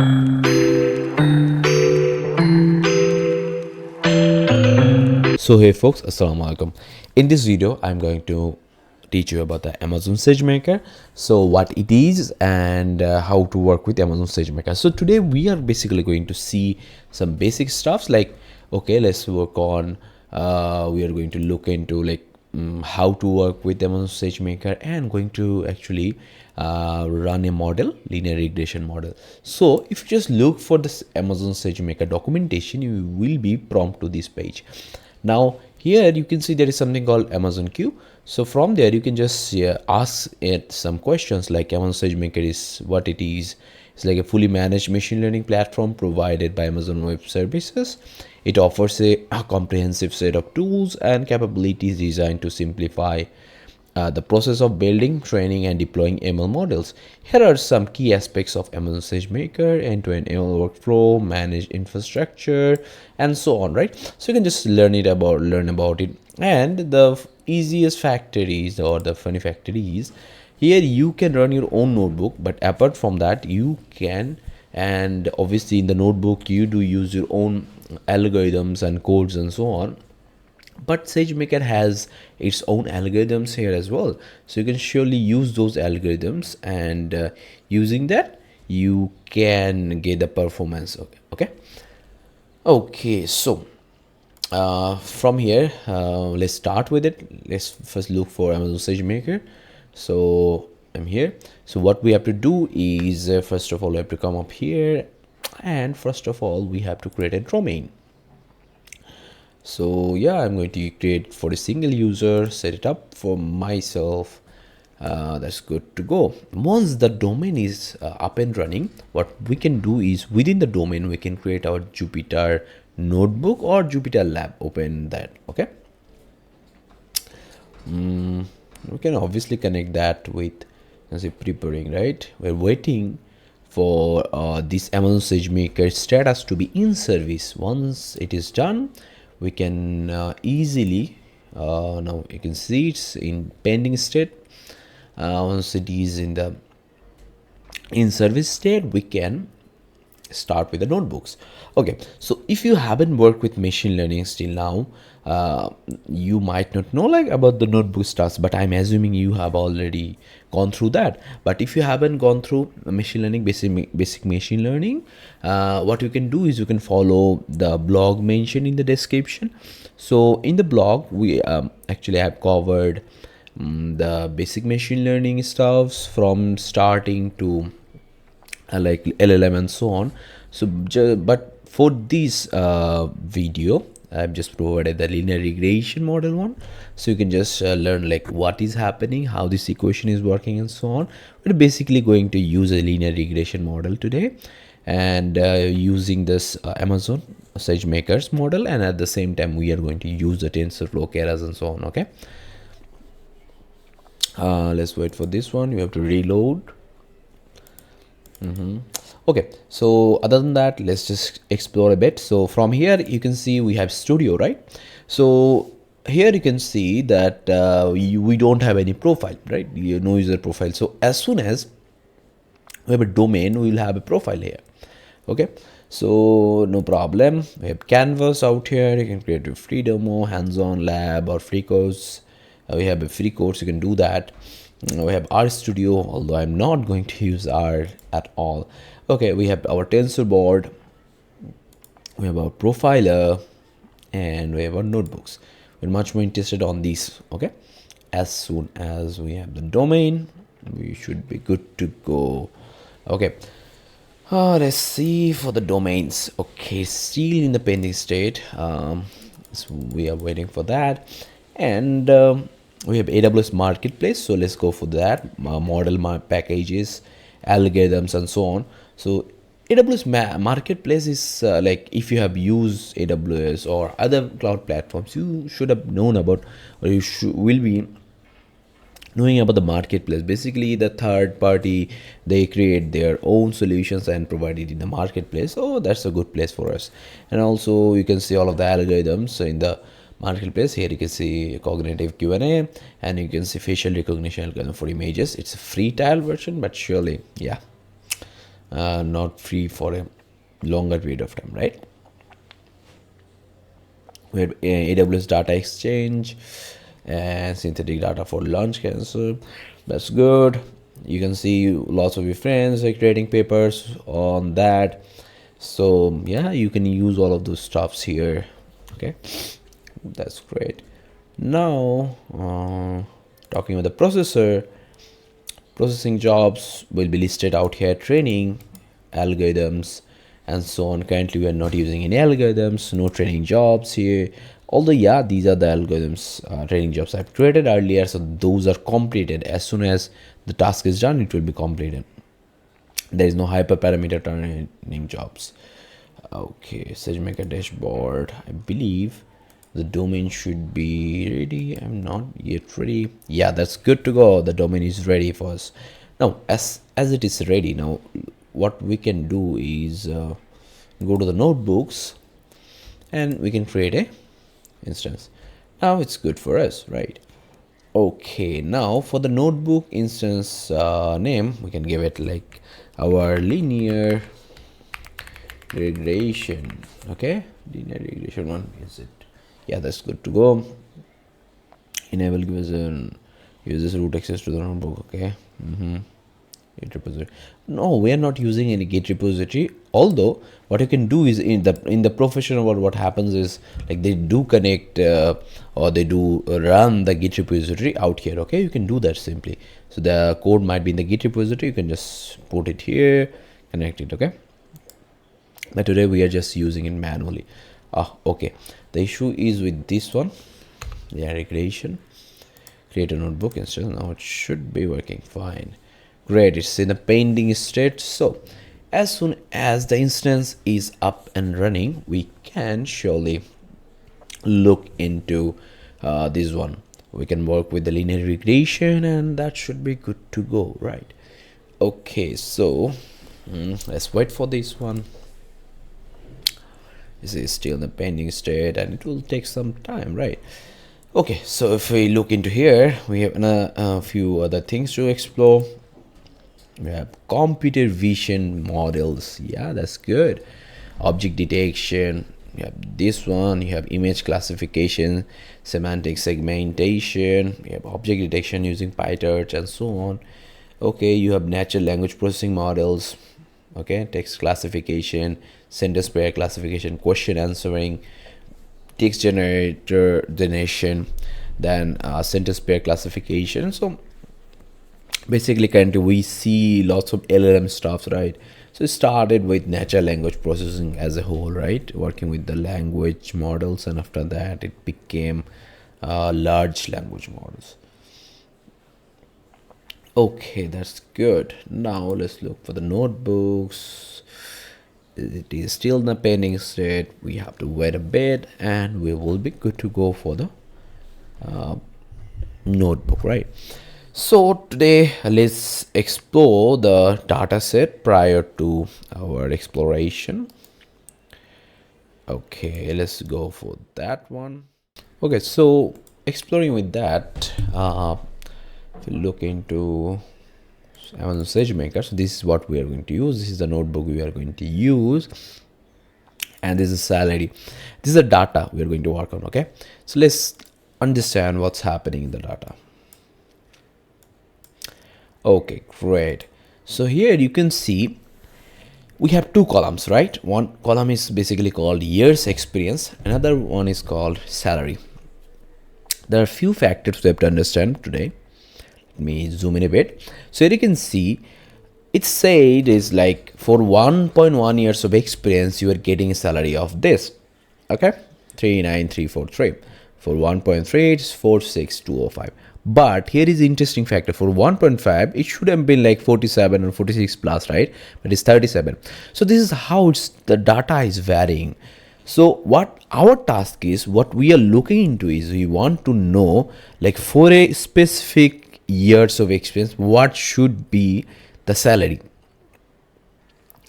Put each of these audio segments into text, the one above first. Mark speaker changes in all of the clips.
Speaker 1: So hey folks, assalamu alaikum. In this video I'm going to teach you about the Amazon Sagemaker, so what it is and how to work with Amazon Sagemaker. So today we are basically going to see some basic stuffs like, okay, let's work on we are going to look into like how to work with Amazon Sagemaker and going to actually run a model, linear regression model. So if you just look for this Amazon Sagemaker documentation, you will be prompted to this page. Now here you can see there is something called Amazon Q. So from there you can just ask it some questions like Amazon SageMaker is what it is. It's like a fully managed machine learning platform provided by Amazon Web Services. It offers a comprehensive set of tools and capabilities designed to simplify the process of building, training, and deploying ML models. Here are some key aspects of Amazon SageMaker: end-to-end ML workflow, managed infrastructure, and so on. Right? So you can just learn about it. And the easiest factor is, or the funny factor is, here you can run your own notebook. But apart from that, you can, and obviously in the notebook you do use your own algorithms and codes and so on. But SageMaker has its own algorithms here as well, so you can surely use those algorithms, and using that you can get the performance. Okay, so from here let's start with it. Let's first look for Amazon SageMaker. So I'm here. So what we have to do is first of all we have to come up here, and first of all we have to create a domain. So yeah, I'm going to create for a single user, set it up for myself. That's good to go. Once the domain is up and running, what we can do is within the domain we can create our Jupyter notebook or Jupyter lab. Open that. Okay, we can obviously connect that with, let's say, preparing. Right, we're waiting for this Amazon SageMaker status to be in service. Once it is done, we can easily now you can see it's in pending state. Once it is in the in service state, we can start with the notebooks. Okay, so if you haven't worked with machine learning still now, you might not know like about the notebook stuff, but I'm assuming you have already gone through that. But if you haven't gone through machine learning, basic machine learning, what you can do is you can follow the blog mentioned in the description. So in the blog we actually have covered the basic machine learning stuffs from starting to like LLM and so on. So but for this video I've just provided the linear regression model one, so you can just learn like what is happening, how this equation is working and so on. We're basically going to use a linear regression model today, and using this Amazon SageMaker's model, and at the same time we are going to use the TensorFlow keras and so on. Okay, let's wait for this one. You have to reload. Okay, so other than that, let's just explore a bit. So from here you can see we have studio, right? So here you can see that we don't have any profile, right? No user profile. So as soon as we have a domain, we will have a profile here. Okay, so no problem. We have canvas out here. You can create a free demo, hands-on lab, or free course. We have a free course, you can do that. We have R Studio, although I'm not going to use R at all. Okay, we have our tensor board, we have our profiler, and we have our notebooks. We're much more interested on these. Okay, as soon as we have the domain, we should be good to go. Okay, let's see for the domains. Okay, still in the pending state. So we are waiting for that, and we have AWS Marketplace. So let's go for that. Model packages, algorithms, and so on. So AWS Marketplace is like if you have used AWS or other cloud platforms, you should have known about, or you will be knowing about the marketplace. Basically the third party, they create their own solutions and provide it in the marketplace. So that's a good place for us. And also you can see all of the algorithms in the marketplace. Here you can see cognitive Q&A, and you can see facial recognition algorithm for images. It's a free trial version, but surely, yeah, not free for a longer period of time, right? We have AWS data exchange and synthetic data for launch cancel. That's good. You can see lots of your friends are creating papers on that. So yeah, you can use all of those stuffs here. Okay, that's great. Now talking about the processing jobs will be listed out here: training, algorithms, and so on. Currently we are not using any algorithms, no training jobs here, although yeah, these are the algorithms training jobs I've created earlier, so those are completed. As soon as the task is done, it will be completed. There is no hyperparameter training jobs. Okay, Sagemaker dashboard. I believe the domain should be ready. I'm not yet ready. Yeah, that's good to go. The domain is ready for us. Now, as it is ready, now what we can do is go to the notebooks and we can create a instance. Now it's good for us, right? Okay, now for the notebook instance name, we can give it like our linear regression. Okay, linear regression one is it? Yeah, that's good to go. Enable gives uses root access to the notebook. Okay. Git repository. No, we are not using any Git repository. Although what you can do is in the professional world, what happens is like they do connect or they do run the Git repository out here. Okay, you can do that simply. So the code might be in the Git repository. You can just put it here, connect it. Okay. But today we are just using it manually. Okay. The issue is with this one. Yeah, regression. Create a notebook instance. Now it should be working fine. Great, it's in the pending state. So as soon as the instance is up and running, we can surely look into this one. We can work with the linear regression and that should be good to go, right? Okay, so let's wait for this one. This is still in the pending state and it will take some time, right? Okay, so if we look into here, we have a few other things to explore. We have computer vision models. Yeah, that's good. Object detection. You have this one. You have image classification, semantic segmentation. You have object detection using PyTorch and so on. Okay, you have natural language processing models. Okay, text classification, sentence pair classification, question answering, text generation, then sentence pair classification. So basically currently we see lots of LLM stuff, right? So it started with natural language processing as a whole, right? Working with the language models, and after that it became large language models. Okay, that's good. Now let's look for the notebooks. It is still in the pending state. We have to wait a bit and we will be good to go for the notebook, right? So today let's explore the data set prior to our exploration. Okay, let's go for that one. Okay, so exploring with that, if you look into Amazon SageMaker, so this is what we are going to use. This is the notebook we are going to use, and this is salary. This is the data we are going to work on. Okay, so let's understand what's happening in the data. Okay, great. So here you can see we have two columns, right? One column is basically called years experience. Another one is called salary. There are a few factors we have to understand today. Let me zoom in a bit. So here you can see it said is like for 1.1 years of experience, you are getting a salary of this. Okay, 39343. For 1.3, it's 46205. But here is the interesting factor. For 1.5, it should have been like 47 or 46 plus, right? But it's 37. So this is how the data is varying. So what our task is, what we are looking into is we want to know, like for a specific years of experience, what should be the salary,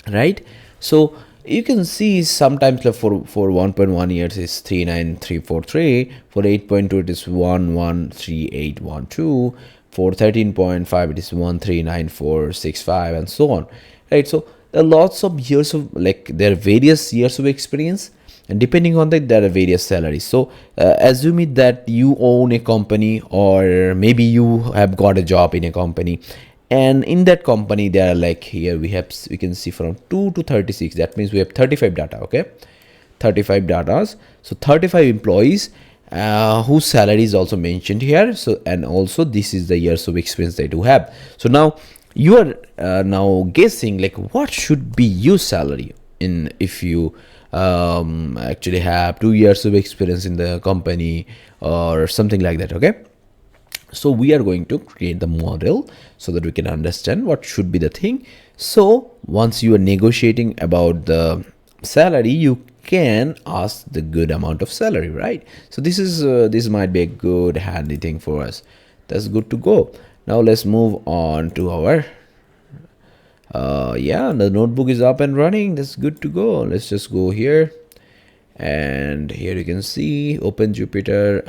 Speaker 1: right? So you can see sometimes like for 1.1 years is 39343, for 8.2 it is 113812, for 13.5 it is 139465, and so on, right? So there are lots of years of, like, there are various years of experience, and depending on that there are various salaries. So assume it that you own a company, or maybe you have got a job in a company, and in that company there are, like, here we can see from 2 to 36. That means we have 35 data. Okay, 35 datas, so 35 employees whose salary is also mentioned here. So, and also this is the years of experience they do have. So now you are now guessing, like, what should be your salary in, if you actually have 2 years of experience in the company or something like that. Okay, so we are going to create the model so that we can understand what should be the thing. So once you are negotiating about the salary, you can ask the good amount of salary, right? So this is this might be a good handy thing for us. That's good to go. Now let's move on to our yeah, the notebook is up and running. That's good to go. Let's just go here, and here you can see Open Jupyter.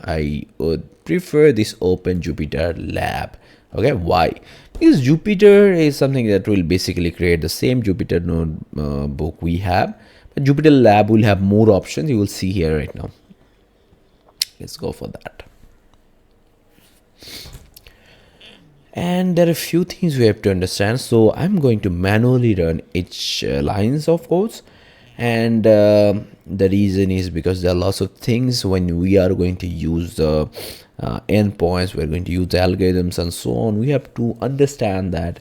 Speaker 1: I would prefer this Open Jupyter Lab. Okay, why? Because Jupyter is something that will basically create the same Jupyter notebook we have, but Jupyter Lab will have more options. You will see here right now. Let's go for that. And there are a few things we have to understand. So I'm going to manually run each lines of codes, and the reason is because there are lots of things when we are going to use the endpoints, we're going to use the algorithms and so on. We have to understand that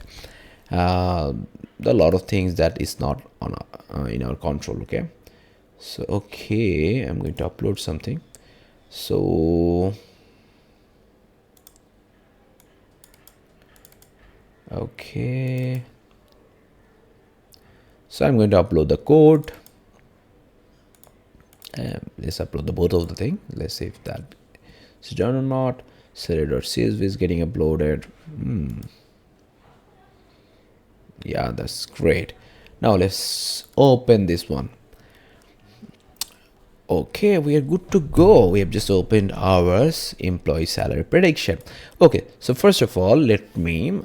Speaker 1: there are a lot of things that is not on in our control. Okay, so okay, I'm going to upload something. So okay, so I'm going to upload the code. Let's upload the both of the thing. Let's see if that is done or not. Series.csv is getting uploaded. Yeah, that's great. Now let's open this one. Okay, we are good to go. We have just opened our employee salary prediction. Okay, so first of all, let me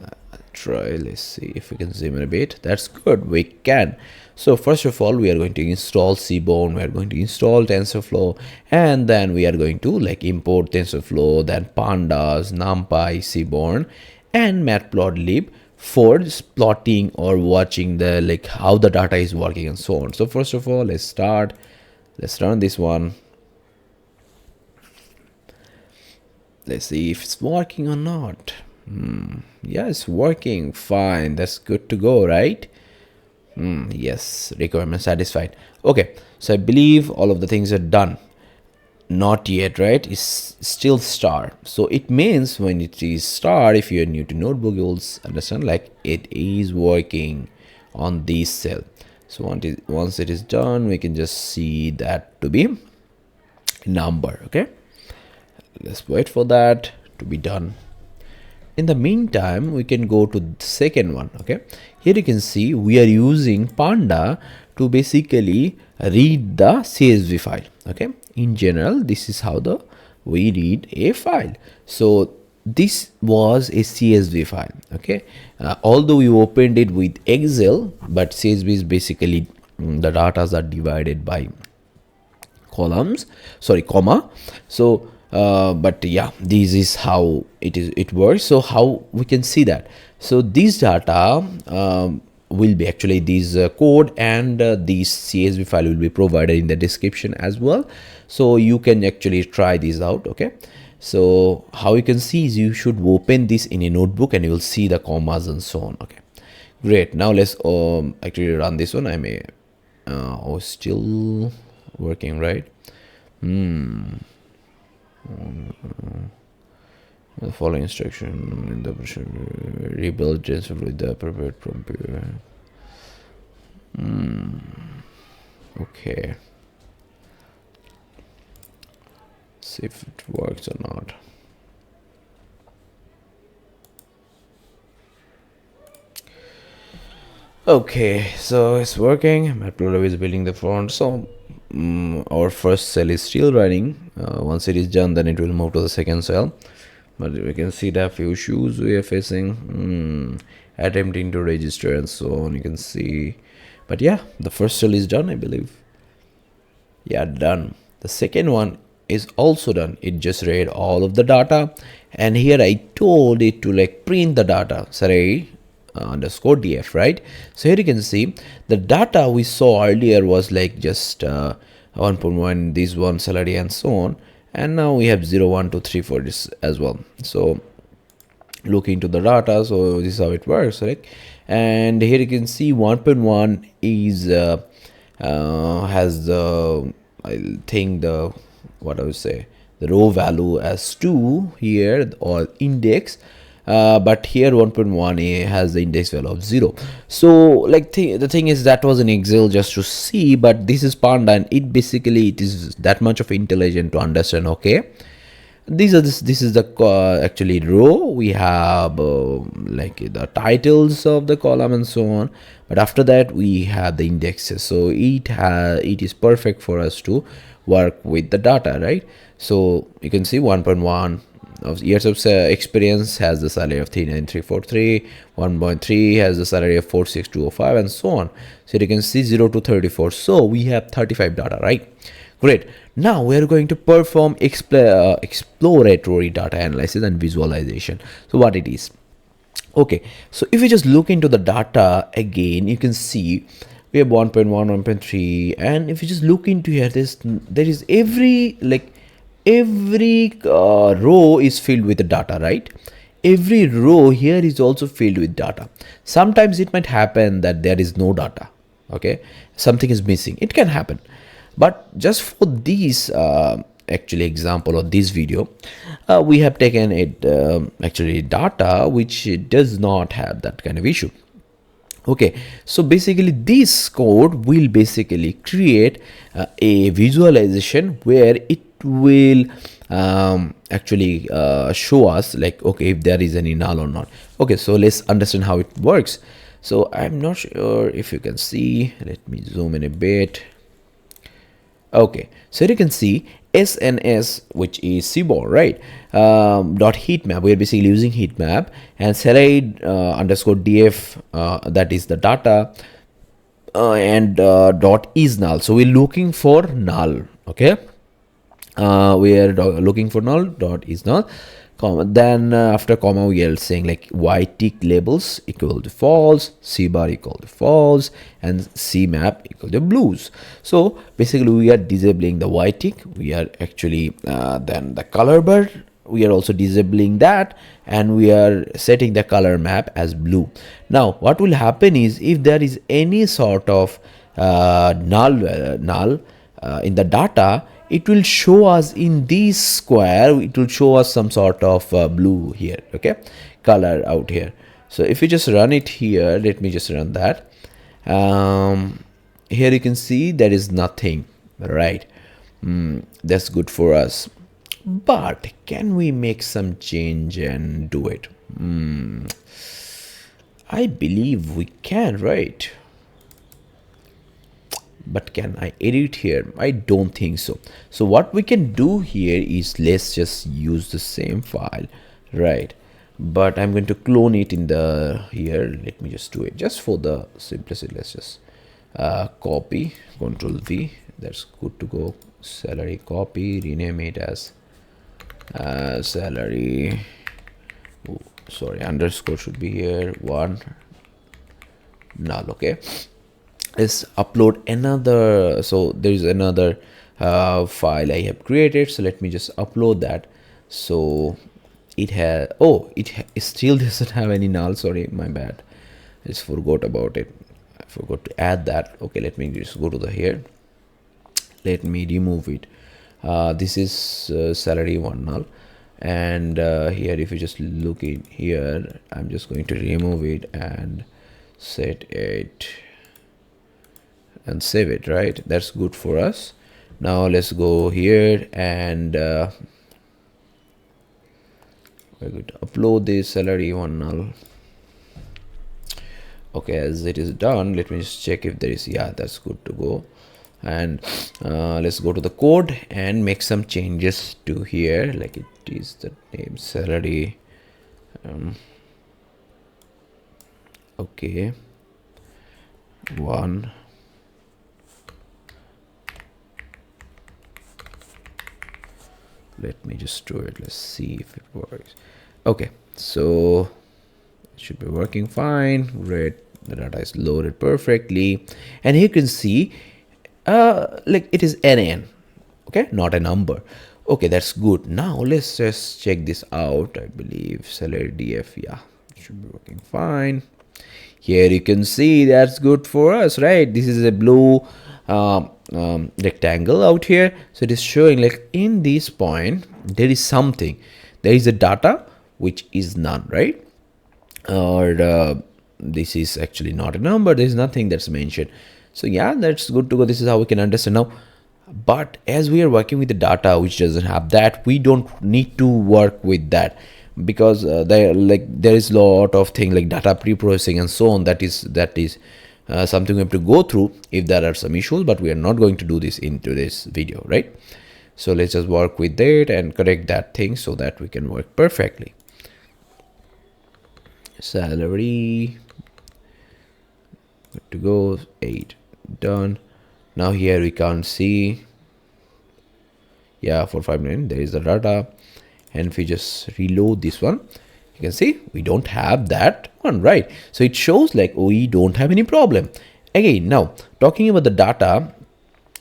Speaker 1: try. Let's see if we can zoom in a bit. That's good, we can. So first of all, we are going to install Seaborn, we are going to install TensorFlow, and then we are going to, like, import TensorFlow, then Pandas, NumPy, Seaborn, and Matplotlib for plotting or watching the, like, how the data is working and so on. So first of all, let's run this one. Let's see if it's working or not. Yeah, it's working fine. That's good to go, right? Yes, requirement satisfied. Okay, so I believe all of the things are done. Not yet, right? It's still star. So it means when it is star, if you're new to notebook, you'll understand, like, it is working on this cell. So once it is done, we can just see that to be number. Okay, let's wait for that to be done. In the meantime, we can go to the second one. Okay, here you can see we are using Panda to basically read the CSV file. Okay, in general, this is how we read a file. So this was a CSV file. Okay, although we opened it with Excel, but CSV is basically the data are divided by columns, sorry, comma. So but yeah, this is how it works. So how we can see that? So this data will be actually this code, and this CSV file will be provided in the description as well, so you can actually try this out. Okay, so how you can see is you should open this in a notebook and you will see the commas and so on. Okay, great. Now let's actually run this one. I may oh, still working, right? The following instruction in the rebuild TensorFlow with the appropriate prompt. Okay, see if it works or not. Okay, so it's working. Matplotlib is building the front. So our first cell is still running. Once it is done, then it will move to the second cell. but we can see the few shoes we are facing. Attempting to register and so on, you can see. But yeah, the first cell is done, I believe. Yeah, done. The second one is also done. It just read all of the data, and here I told it to like print the data, sorry, underscore df, right? So here you can see the data we saw earlier was like just 1.1, this one salary and so on, and now we have 0 1 2 3 4 this as well. So look into the data, so this is how it works, right? And here you can see 1.1 is has the, I think, the, what I would say, the row value as 2 here, or index, but here 1.1 has the index value of 0. So like the thing is, that was an Excel just to see, but this is Panda, and it basically, it is that much of intelligent to understand. Okay, this is the actually row. We have like the titles of the column and so on, but after that we have the indexes. So it is perfect for us to work with the data, right? So you can see 1.1 of years of experience has the salary of 39343, 1.3 has the salary of 46205, and so on. So you can see 0 to 34. So we have 35 data, right? Great. Now we are going to perform exploratory data analysis and visualization. So what it is? Okay, so if you just look into the data again, you can see we have 1.1, 1.3, and if you just look into here, there is every row is filled with the data, right? Every row here is also filled with data. Sometimes it might happen that there is no data. Okay, something is missing. It can happen. But just for this actually example of this video, we have taken it actually data which does not have that kind of issue. Okay, so basically this code will basically create a visualization where it will actually show us like, okay, if there is any null or not. Okay, so let's understand how it works. So I'm not sure if you can see, let me zoom in a bit. Okay, so you can see SNS, which is cbor, right? Dot heat map. We are basically using heat map, and salary underscore df, that is the data, and dot is null. So we're looking for null. Okay, we are looking for null. Dot is null. Comma, then after comma we are saying like y tick labels equal to false, c bar equal to false, and c map equal to blues. So basically we are disabling the y tick. We are actually then the color bar, we are also disabling that, and we are setting the color map as blue. Now what will happen is, if there is any sort of null in the data, it will show us in this square, it will show us some sort of blue here, okay, color out here. So if you just run it here, let me just run that. Here you can see there is nothing, right? That's good for us, but can we make some change and do it? I believe we can, right? But can I edit here? I don't think so. So what we can do here is, let's just use the same file, right? But I'm going to clone it in the here. Let me just do it just for the simplicity. Let's just copy, Control V. That's good to go. Salary, copy, rename it as salary. Oh, sorry, underscore should be here. One null. Okay. Let's upload another. So there is another file I have created, so let me just upload that. So it has, it still doesn't have any null. Sorry, my bad, I just forgot about it. I forgot to add that. Okay, let me just go to the here, let me remove it. This is salary one null, and here if you just look in here, I'm just going to remove it and set it and save it, right? That's good for us. Now let's go here, and we're going to upload this salary one null. Okay, as it is done, let me just check if there is, yeah, that's good to go. And let's go to the code and make some changes to here, like it is the name salary. Okay, one. Let me just do it. Let's see if it works. Okay, so it should be working fine. Great, the data is loaded perfectly, and here you can see like it is NaN, okay, not a number. Okay, that's good. Now let's just check this out. I believe salary df, yeah, it should be working fine. Here you can see that's good for us, right? This is a blue rectangle out here, so it is showing like in this point there is something, there is a data which is none, right? Or this is actually not a number, there is nothing that's mentioned. So yeah, that's good to go. This is how we can understand now. But as we are working with the data which doesn't have that, we don't need to work with that, because there is a lot of things like data pre-processing and so on. That is something we have to go through if there are some issues, but we are not going to do this into this video, right? So let's just work with it and correct that thing so that we can work perfectly. Salary, good to go, 8, done. Now here we can't see, yeah, for 5 minutes there is the data, and if we just reload this one, you can see we don't have that one, right? So it shows like we don't have any problem. Again, now talking about the data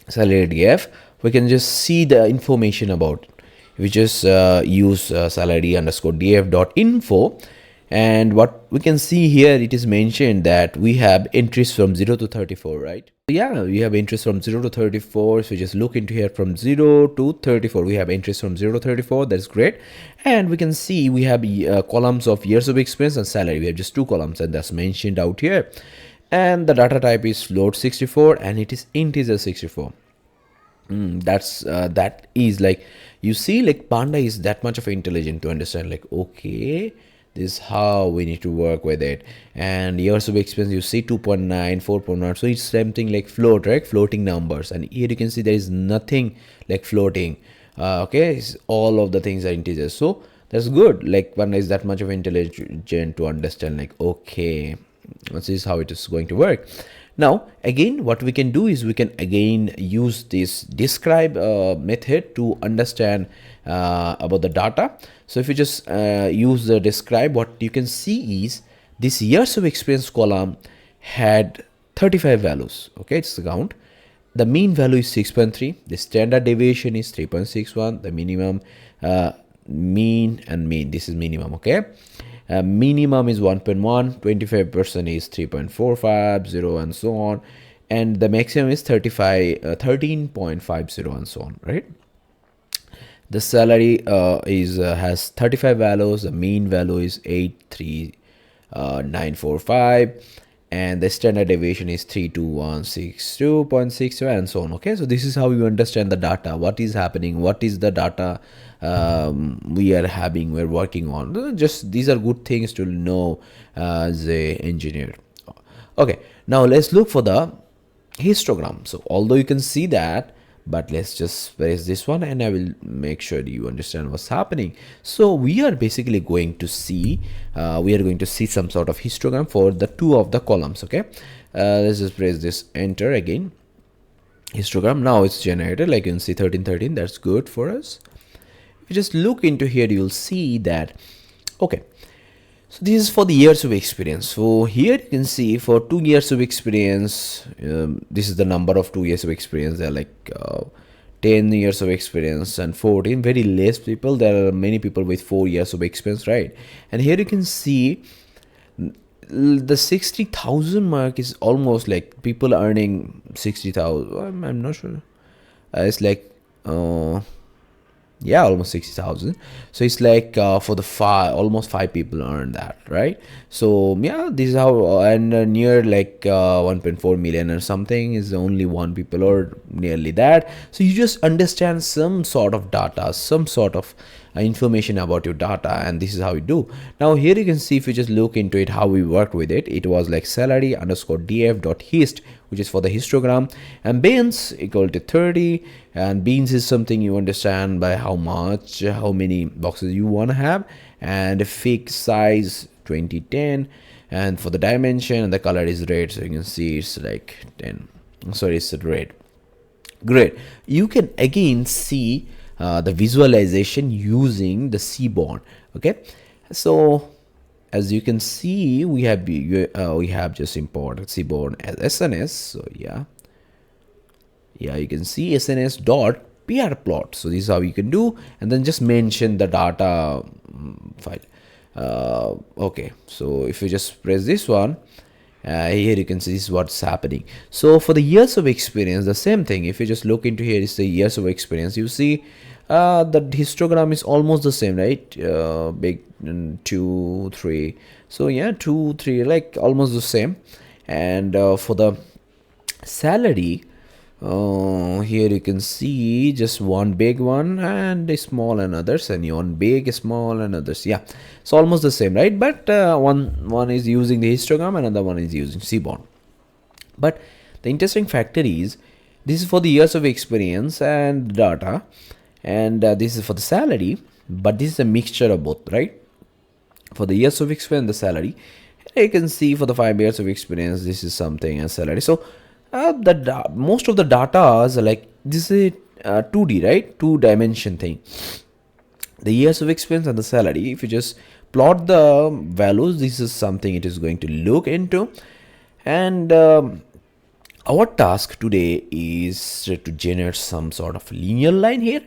Speaker 1: salary df, we can just see the information about it. We just use salary underscore df dot info, and what we can see here, it is mentioned that we have entries from 0 to 34, right? Yeah, we have entries from 0 to 34. So just look into here from 0 to 34. We have entries from 0 to 34. That's great. And we can see we have columns of years of experience and salary. We have just 2 columns, and that's mentioned out here. And the data type is float 64, and it is integer 64. That is like, you see, like Panda is that much of intelligent to understand like, okay, this is how we need to work with it. And years of experience, you see 2.9, 4.9, so it's something like float, right? Floating numbers. And here you can see there is nothing like floating. Okay, all of the things are integers, so that's good. Like Panda is that much of intelligent to understand like, okay, this is how it is going to work. Now again, what we can do is we can again use this describe method to understand about the data. So if you just use the describe, what you can see is this years of experience column had 35 values. Okay, it's the count. The mean value is 6.3, the standard deviation is 3.61, the minimum mean, this is minimum. Okay, minimum is 1.1, 25% is 3.450, and so on, and the maximum is 13.50, and so on, right? The salary has 35 values. The mean value is 83945, and the standard deviation is 32162.62, and so on. Okay, so this is how you understand the data, what is happening, what is the data we're working on. Just these are good things to know as a engineer. Okay, now let's look for the histogram. So although you can see that, but let's just press this one and I will make sure you understand what's happening. So we are basically going to see some sort of histogram for the 2 of the columns. Okay, let's just press this enter again. Histogram, now it's generated, like you can see 1313. That's good for us. If you just look into here, you'll see that, okay, so this is for the years of experience. So here you can see for 2 years of experience, this is the number of 2 years of experience. They're like 10 years of experience and 14, very less people. There are many people with 4 years of experience, right? And here you can see the 60,000 mark is almost like people earning 60,000. I'm not sure. It's like yeah, almost 60,000. So it's like for the almost 5 people earn that, right? So yeah, this is how, and near like 1.4 million or something is only 1 people or nearly that. So you just understand some sort of data, some sort of information about your data, and this is how we do. Now here you can see, if you just look into it, how we worked with it. It was like salary underscore df dot hist, which is for the histogram, and beans equal to 30, and beans is something you understand by how much, how many boxes you want to have, and fixed size 2010, and for the dimension, and the color is red, so you can see it's like 10, sorry, it's red. Great. You can again see the visualization using the Seaborn. Okay, so as you can see, we have just imported Seaborn as SNS. So yeah, you can see SNS dot PR plot. So this is how you can do, and then just mention the data file. Okay, so if you just press this one, here you can see this is what's happening. So for the years of experience, the same thing. If you just look into here, it's the years of experience. You see the histogram is almost the same, right? Big 2 3, so yeah, 2 3, like almost the same. And for the salary, here you can see just one big one and a small and others, and one big, small, and others. Yeah, it's almost the same, right? But one is using the histogram, another one is using Seaborn. But the interesting factor is, this is for the years of experience and data, and this is for the salary, but this is a mixture of both, right? For the years of experience and the salary, you can see for the 5 years of experience, this is something as salary. So most of the data is like, this is a 2D, right? 2-dimension thing. The years of experience and the salary, if you just plot the values, this is something it is going to look into. And our task today is to generate some sort of linear line here.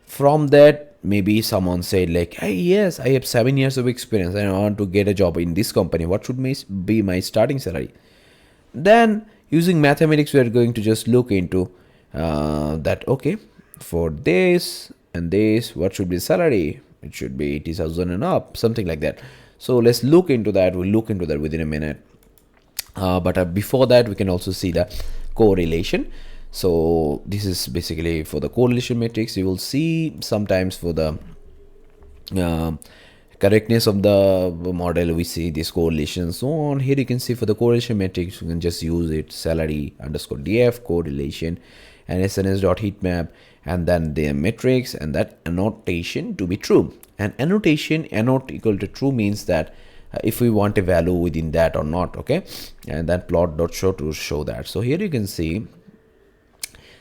Speaker 1: From that, maybe someone said like, hey, yes, I have 7 years of experience and I want to get a job in this company. What should be my starting salary? Then using mathematics, we are going to just look into that. Okay, for this and this, what should be salary? It should be 80,000 and up, something like that. So let's look into that. We'll look into that within a minute. But before that, we can also see the correlation. So this is basically for the correlation matrix. You will see sometimes for the correctness of the model, we see this correlation, so on. Here you can see for the correlation matrix, you can just use it, salary underscore df correlation and sns dot heatmap, and then the matrix, and that annotation to be true. And annotation, annote equal to true means that if we want a value within that or not. Okay, and then plot dot show to show that. So here you can see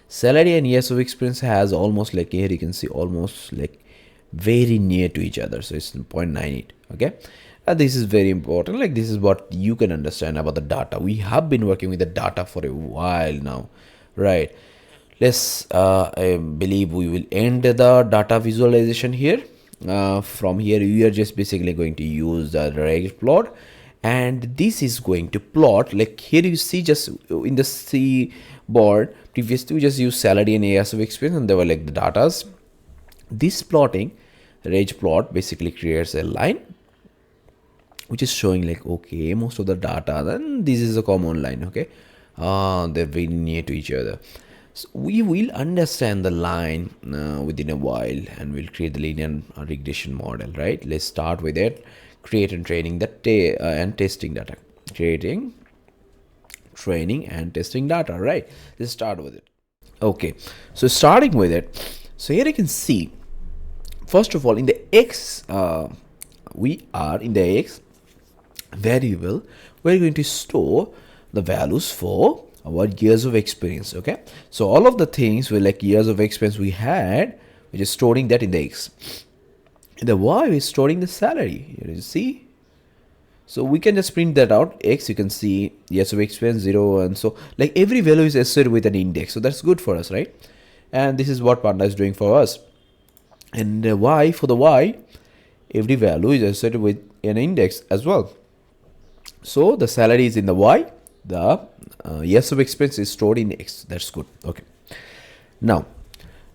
Speaker 1: salary and years of experience has almost like, here you can see almost like very near to each other, so it's 0.98. okay, this is very important. Like, this is what you can understand about the data. We have been working with the data for a while now, right? Let's I believe we will end the data visualization here. From here we are just basically going to use the reg plot, and this is going to plot, like here you see just in the C board previously we just used salary and years of experience, and they were like the datas. This plotting, reg plot, basically creates a line which is showing like, okay, most of the data, then this is a common line. Okay, they're very near to each other. So we will understand the line within a while, and we'll create the linear regression model, right? Let's start with it. Create and training the and testing data. Creating, training and testing data, right? Let's start with it. Okay, so starting with it, so here you can see, first of all, in the x, we are in the x variable, we're going to store the values for our years of experience. Okay, so all of the things were like years of experience we had, we're just storing that in the x. In the y, we're storing the salary. Here you see, so we can just print that out. X, you can see years of experience 0, and so like every value is associated with an index, so that's good for us, right? And this is what Panda is doing for us. And y, for the y, every value is associated with an index as well. So the salary is in the y, the years of experience is stored in x. That's good. Okay, now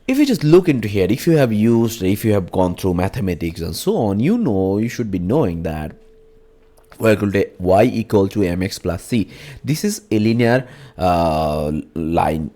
Speaker 1: if you just look into here, if you have gone through mathematics and so on, you should be knowing that y equal to mx plus c. This is a linear line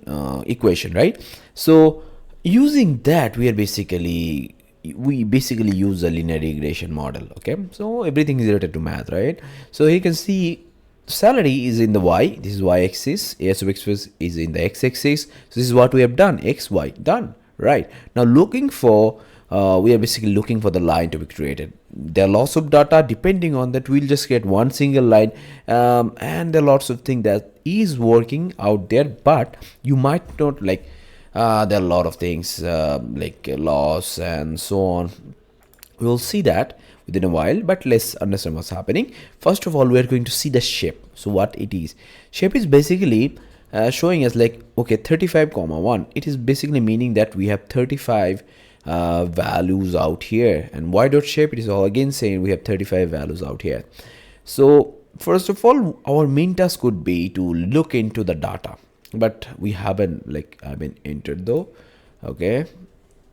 Speaker 1: equation, right? So using that, we are basically we basically use a linear regression model. Okay, so everything is related to math, right? So you can see salary is in the y, this is y-axis, a sub x is in the x-axis. So this is what we have done, x, y, done. Right, now looking for we are basically looking for the line to be created. There are lots of data. Depending on that, we'll just get one single line, and there are lots of things that is working out there, but you might not like there are a lot of things like loss and so on. We will see that within a while, but let's understand what's happening. First of all, we are going to see the shape. So what it is, shape is basically showing us like, okay, 35 comma 1, it is basically meaning that we have 35 values out here, and y dot shape, it is all again saying we have 35 values out here. So first of all, our main task would be to look into the data, but we haven't entered though. Okay,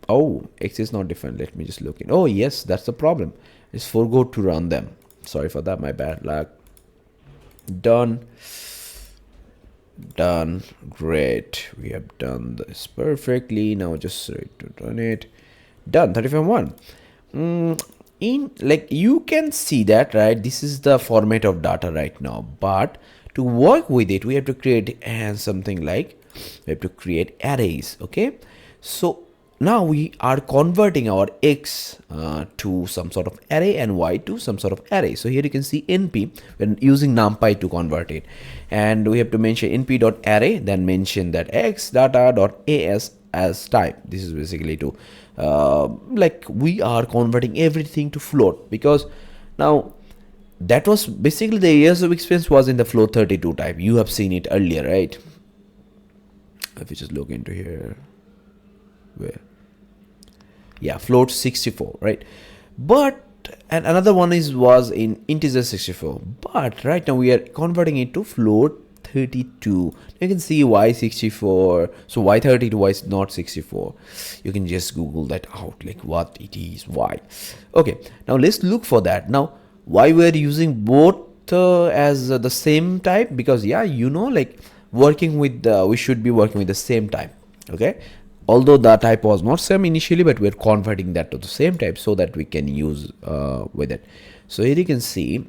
Speaker 1: oh, x is not defined. Let me just look in. Oh yes, that's the problem. It's forgot to run them. Sorry for that, my bad luck. Done, great, we have done this perfectly. Now just to run it. Done, 35.1. In like you can see that, right, this is the format of data right now, but to work with it we have to create something like we have to create arrays. Okay, so now we are converting our x to some sort of array and y to some sort of array. So here you can see np, when using numpy to convert it, and we have to mention np dot array, then mention that x data dot as type. This is basically to like we are converting everything to float, because now that was basically the years of experience was in the float 32 type. You have seen it earlier, right? If you just look into here, where, yeah, float 64, right? But and another one was in integer 64, but right now we are converting it to float 32. You can see y64, so y32, y is not 64. You can just google that out, like what it is, why. Okay, now let's look for that. Now why we're using both as the same type, because yeah, you know, like working with we should be working with the same type. Okay, although the type was not same initially, but we're converting that to the same type so that we can use with it. So here you can see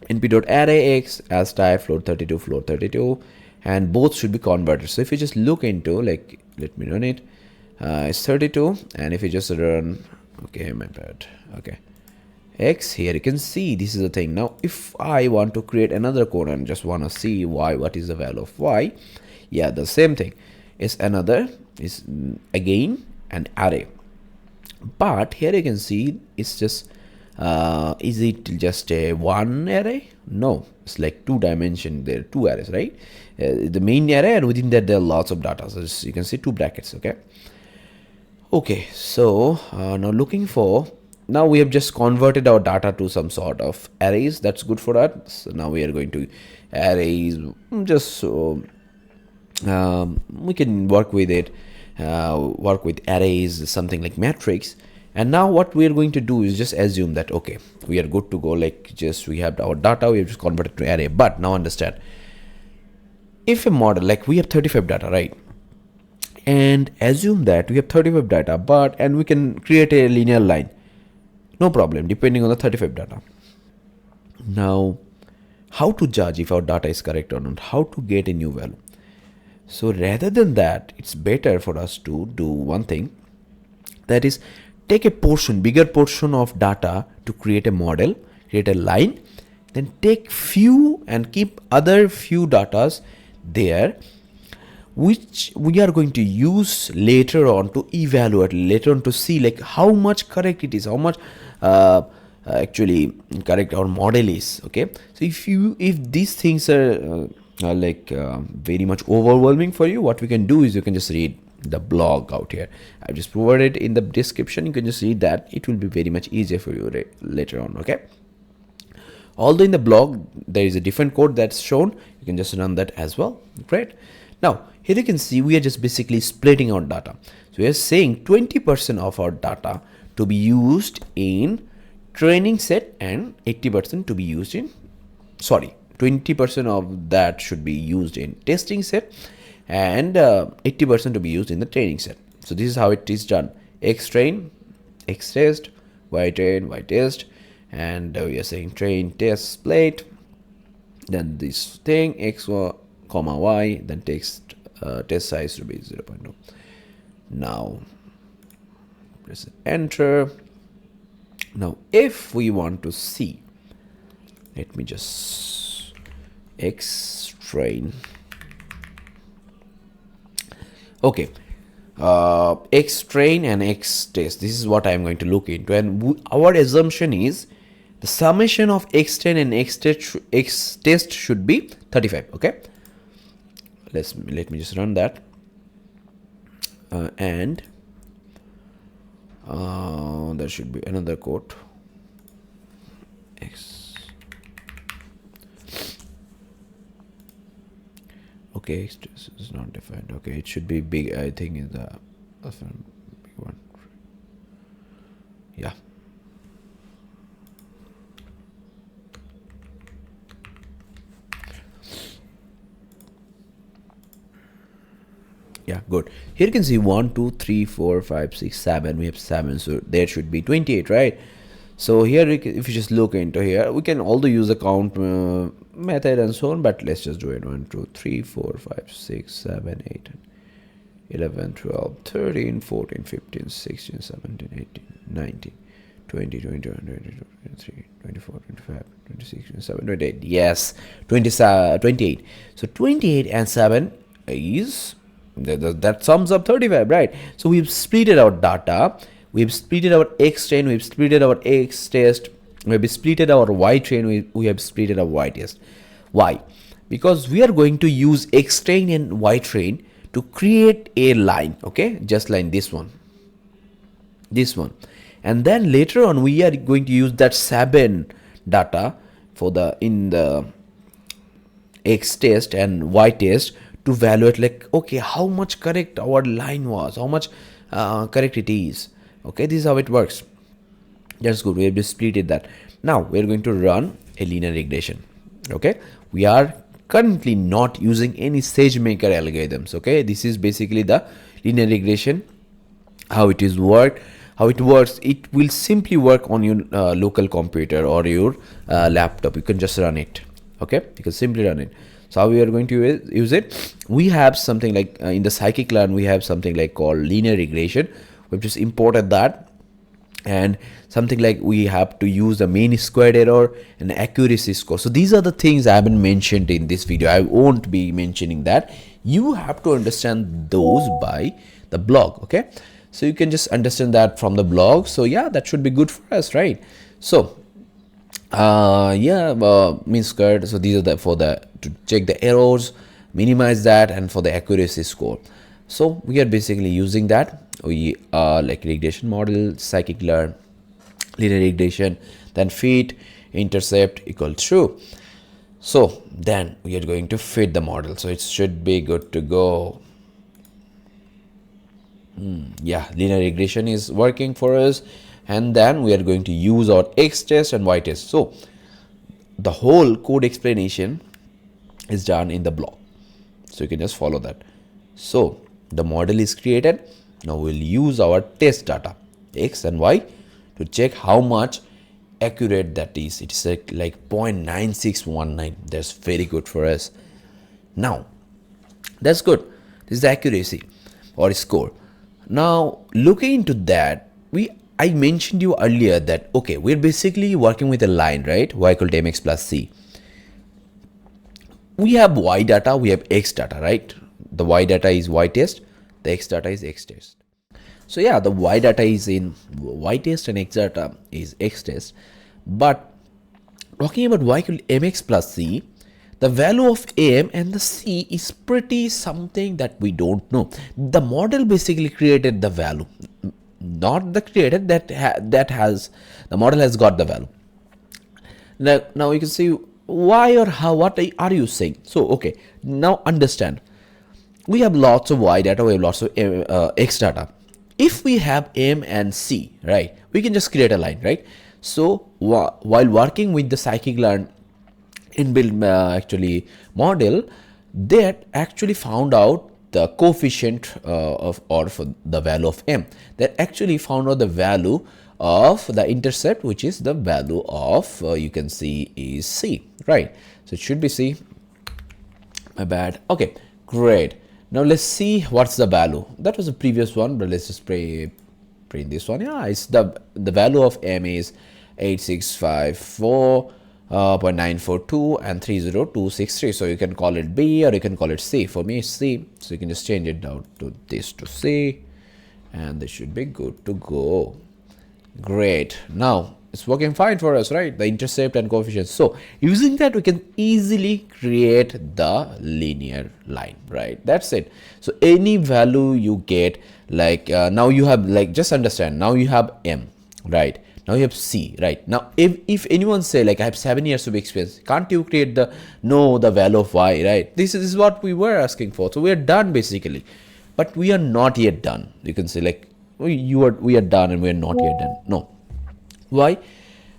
Speaker 1: np.array x as type float 32, and both should be converted. So if you just look into, like, let me run it, it's 32, and if you just run, okay, my bad, okay, x, here you can see this is the thing. Now if I want to create another code and just want to see y, what is the value of y, yeah, the same thing is another, is again an array, but here you can see it's just is it just a one array? No, it's like two dimension. There are two arrays, right? The main array, and within that there are lots of data. So you can see two brackets. Okay, so now looking for, now we have just converted our data to some sort of arrays. That's good for that. So now we are going to arrays, just so we can work with it, work with arrays, something like matrix. And now what we are going to do is just assume that, okay, we are good to go, like just we have our data, we have just converted to array. But now understand, if a model, like we have 35 data, right, and assume that we have 35 data, but and we can create a linear line, no problem, depending on the 35 data. Now how to judge if our data is correct or not, how to get a new value? So rather than that, it's better for us to do one thing, that is take a portion, bigger portion of data to create a model, create a line, then take few and keep other few datas there, which we are going to use later on to evaluate, later on to see like how much correct it is, how much actually correct our model is. Okay, so if these things are like very much overwhelming for you, what we can do is you can just read the blog out here. I've just provided in the description. You can just read that. It will be very much easier for you later on. Okay, although in the blog there is a different code that's shown, you can just run that as well. Great. Now here you can see we are just basically splitting our data. So we are saying 20% of our data to be used in training set and 80% to be used in, sorry, 20% of that should be used in testing set, and 80% to be used in the training set. So this is how it is done. X train, x test, y train, y test, and we are saying train test plate. Then this thing x comma y, then test size to be 0.2. Now press enter. Now if we want to see, let me just x train. Okay, x train and x test, this is what I'm going to look into, and our assumption is the summation of x train and x test should be 35. Okay, let me just run that, and there should be another code x. Okay, this is not defined. Okay, it should be big. I think is the big one. Yeah. Yeah, good. Here you can see 1, 2, 3, 4, 5, 6, 7. We have 7, so there should be 28, right? So here, if you just look into here, we can also use the count method and so on, but let's just do it. 1, 2, 3, 4, 5, 6, 7, 8, 11, 12, 13, 14, 15, 16, 17, 18, 19, 20, 21, 22, 23, 24, 25, 26, 27, 28. Yes, 28. So 28 and 7 is, that sums up 35, right? So we've splitted our data. We've splitted our x train, we've splitted our x test, we've splitted our y train, we have splitted our y test. Why? Because we are going to use x train and y train to create a line, okay? Just like this one. And then later on, we are going to use that 7 data for in the x test and y test to evaluate, like, okay, how much correct our line was, how much correct it is. Okay, this is how it works. That's good. We have just splitted that. Now we're going to run a linear regression. Okay, we are currently not using any Sagemaker algorithms. Okay, this is basically the linear regression, how it works. It will simply work on your local computer or your laptop. You can just run it. Okay, you can simply run it. So how we are going to use it? We have something like in the scikit-learn, we have something like called linear regression. We've just imported that, and something like we have to use the mean squared error and accuracy score. So these are the things I haven't mentioned in this video. I won't be mentioning that. You have to understand those by the blog. Okay, so you can just understand that from the blog. So yeah, that should be good for us, right? So mean squared. So these are to check the errors, minimize that, and for the accuracy score. So we are basically using that. We like regression model, scikit-learn, linear regression, then fit, intercept equal true. So then we are going to fit the model. So it should be good to go. Yeah, linear regression is working for us. And then we are going to use our x test and y test. So the whole code explanation is done in the blog. So you can just follow that. So the model is created. Now we'll use our test data, x and y, to check how much accurate that is. It's like 0.9619. That's very good for us. Now, that's good. This is the accuracy or score. Now, looking into that, I mentioned you earlier that, okay, we're basically working with a line, right? Y equal to mx plus c. We have y data, we have x data, right? The y data is y test, the x data is x test. So yeah, the y data is in y test and x data is x test. But talking about y equal to mx plus c, the value of m and the c is pretty something that we don't know. The model basically created the value, not the creator the model has got the value. Now you can see why or how, what are you saying? So okay, now understand, we have lots of y data, we have lots of x data. If we have m and c, right, we can just create a line, right? So while working with the scikit-learn inbuilt actually model, they actually found out the coefficient of, or for the value of m, they actually found out the value of the intercept, which is the value of you can see is c, right? So it should be c, my bad. Okay, great. Now let's see what's the value. That was the previous one, but let's just print this one. Yeah, it's the value of m is 8654.942 and 30263. So you can call it B or you can call it C. For me it's C, so you can just change it down to this to C, and this should be good to go. Great. Now it's working fine for us, right? The intercept and coefficient. So using that, we can easily create the linear line, right? That's it. So any value you get, like now you have, like, just understand, now you have m, right? Now you have c, right? Now if anyone say, like, I have 7 years of experience, can't you create the value of y, right? This is what we were asking for. So we are done basically, but we are not yet done. You can say, like, we are done and we are not yet done. No. Why?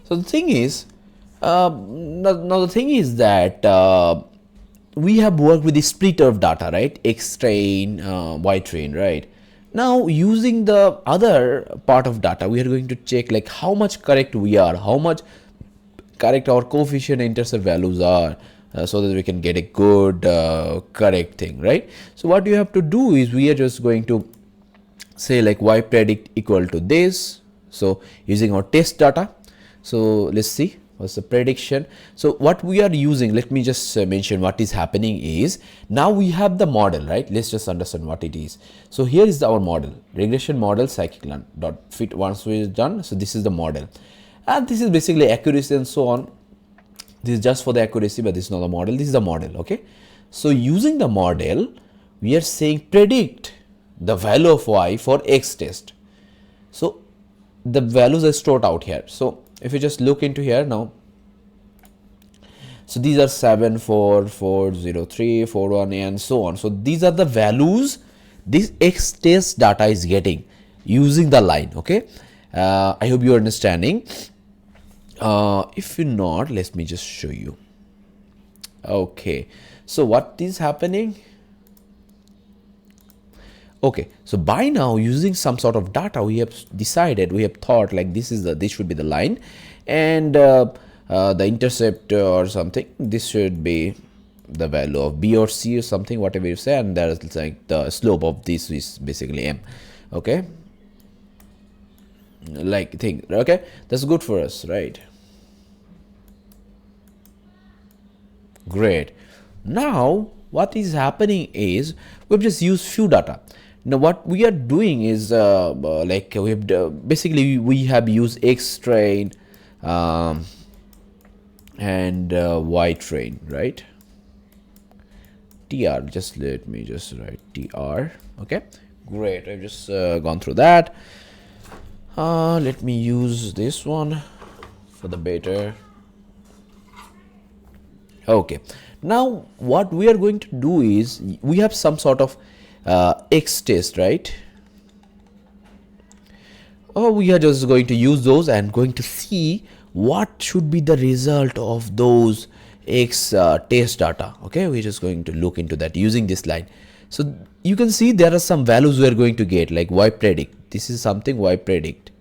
Speaker 1: So the thing is, now the thing is that we have worked with the splitter of data, right? X train, Y train, right? Now using the other part of data, we are going to check, like, how much correct we are, how much correct our coefficient intercept values are, so that we can get a good correct thing, right? So what you have to do is, we are just going to say, like, y predict equal to this. So using our test data, so let's see what's the prediction. So what we are using, let me just mention what is happening is, now we have the model, right? Let's just understand what it is. So here is our model, regression model scikit-learn dot fit. Once we are done, so this is the model, and this is basically accuracy and so on. This is just for the accuracy, but this is not the model. This is the model. Okay, so using the model, we are saying predict the value of y for x test. So the values are stored out here. So if you just look into here now, so these are 7, 4, 4, 0, 3, 4, 1, and so on. So these are the values this x test data is getting using the line. Okay, I hope you are understanding. If you're not, let me just show you. Okay, so what is happening? Okay, so by now, using some sort of data, we have decided, we have thought, like, this should be the line, and the intercept or something, this should be the value of B or C or something, whatever you say, and that is like the slope of this is basically m. Okay, like, think, okay, that's good for us, right? Great. Now what is happening is, we've just used few data. Now what we are doing is, like, we have basically we have used X train and Y train, right? TR, just let me just write TR. Okay, great. I've just gone through that. Let me use this one for the better. Okay, now what we are going to do is, we have some sort of X test, right? We are just going to use those and going to see what should be the result of those X test data. Okay, we're just going to look into that using this line. So you can see there are some values we are going to get, like y predict. This is something y predict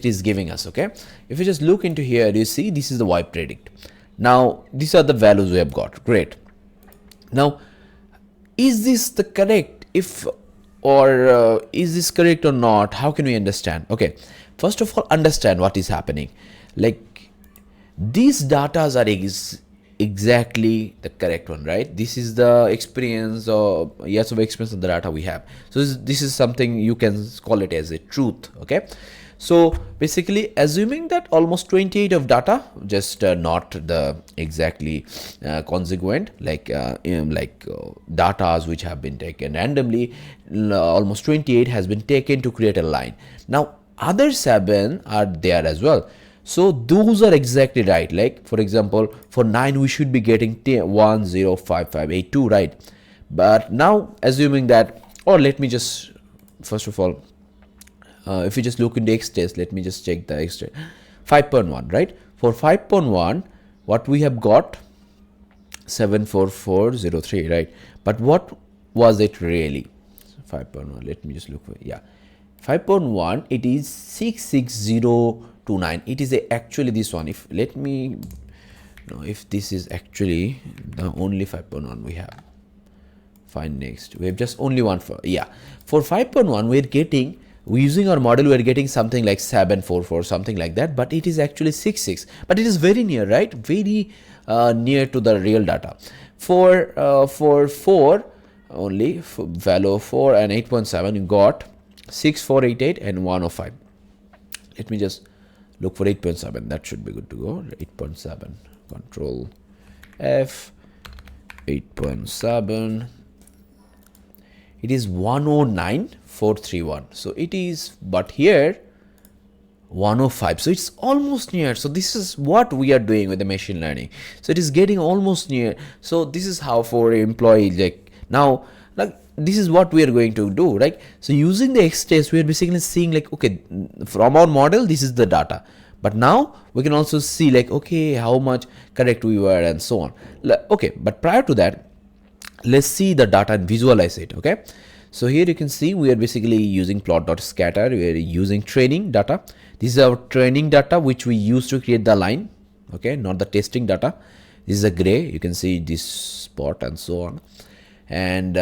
Speaker 1: is giving us. Okay, if you just look into here, you see this is the y predict. Now these are the values we have got. Great. Now, is this the correct, if, or is this correct or not? How can we understand? Okay, first of all, understand what is happening. Like, these data are exactly the correct one, right? This is the experience or years of experience of the data we have. So this is something you can call it as a truth. Okay, so basically assuming that almost 28 of data, just not the exactly consequent, like data which have been taken randomly, almost 28 has been taken to create a line. Now other 7 are there as well. So those are exactly right. Like, for example, for 9 we should be getting 105582, right? But now assuming that, or let me just first of all, if you just look into X test, let me just check the X test. 5.1, right? For 5.1, what we have got 74403, right? But what was it really? 5.1, let me just look for, yeah, 5.1, it is 66029. It is actually this one. If let me know if this is actually the only 5.1 we have. Fine, next we have just only one for, yeah, for 5.1 we're getting, using our model we're getting something like 744, something like that, but it is actually 66, but it is very near, right? Very near to the real data. For 4 only, for value of 4 and 8.7, you got 6488 and 105. Let me just look for 8.7. That should be good to go. 8.7, control F, 8.7. It is 109,431. So it is, but here 105. So it's almost near. So this is what we are doing with the machine learning. So it is getting almost near. So this is how for employee, like now, like this is what we are going to do, right? So using the X test, we are basically seeing like, okay, from our model, this is the data. But now we can also see like, okay, how much correct we were and so on. Okay, but prior to that, let's see the data and visualize it. Okay, so here you can see we are basically using plot.scatter. We are using training data. This is our training data which we use to create the line. Okay, not the testing data. This is a gray, you can see this spot and so on. And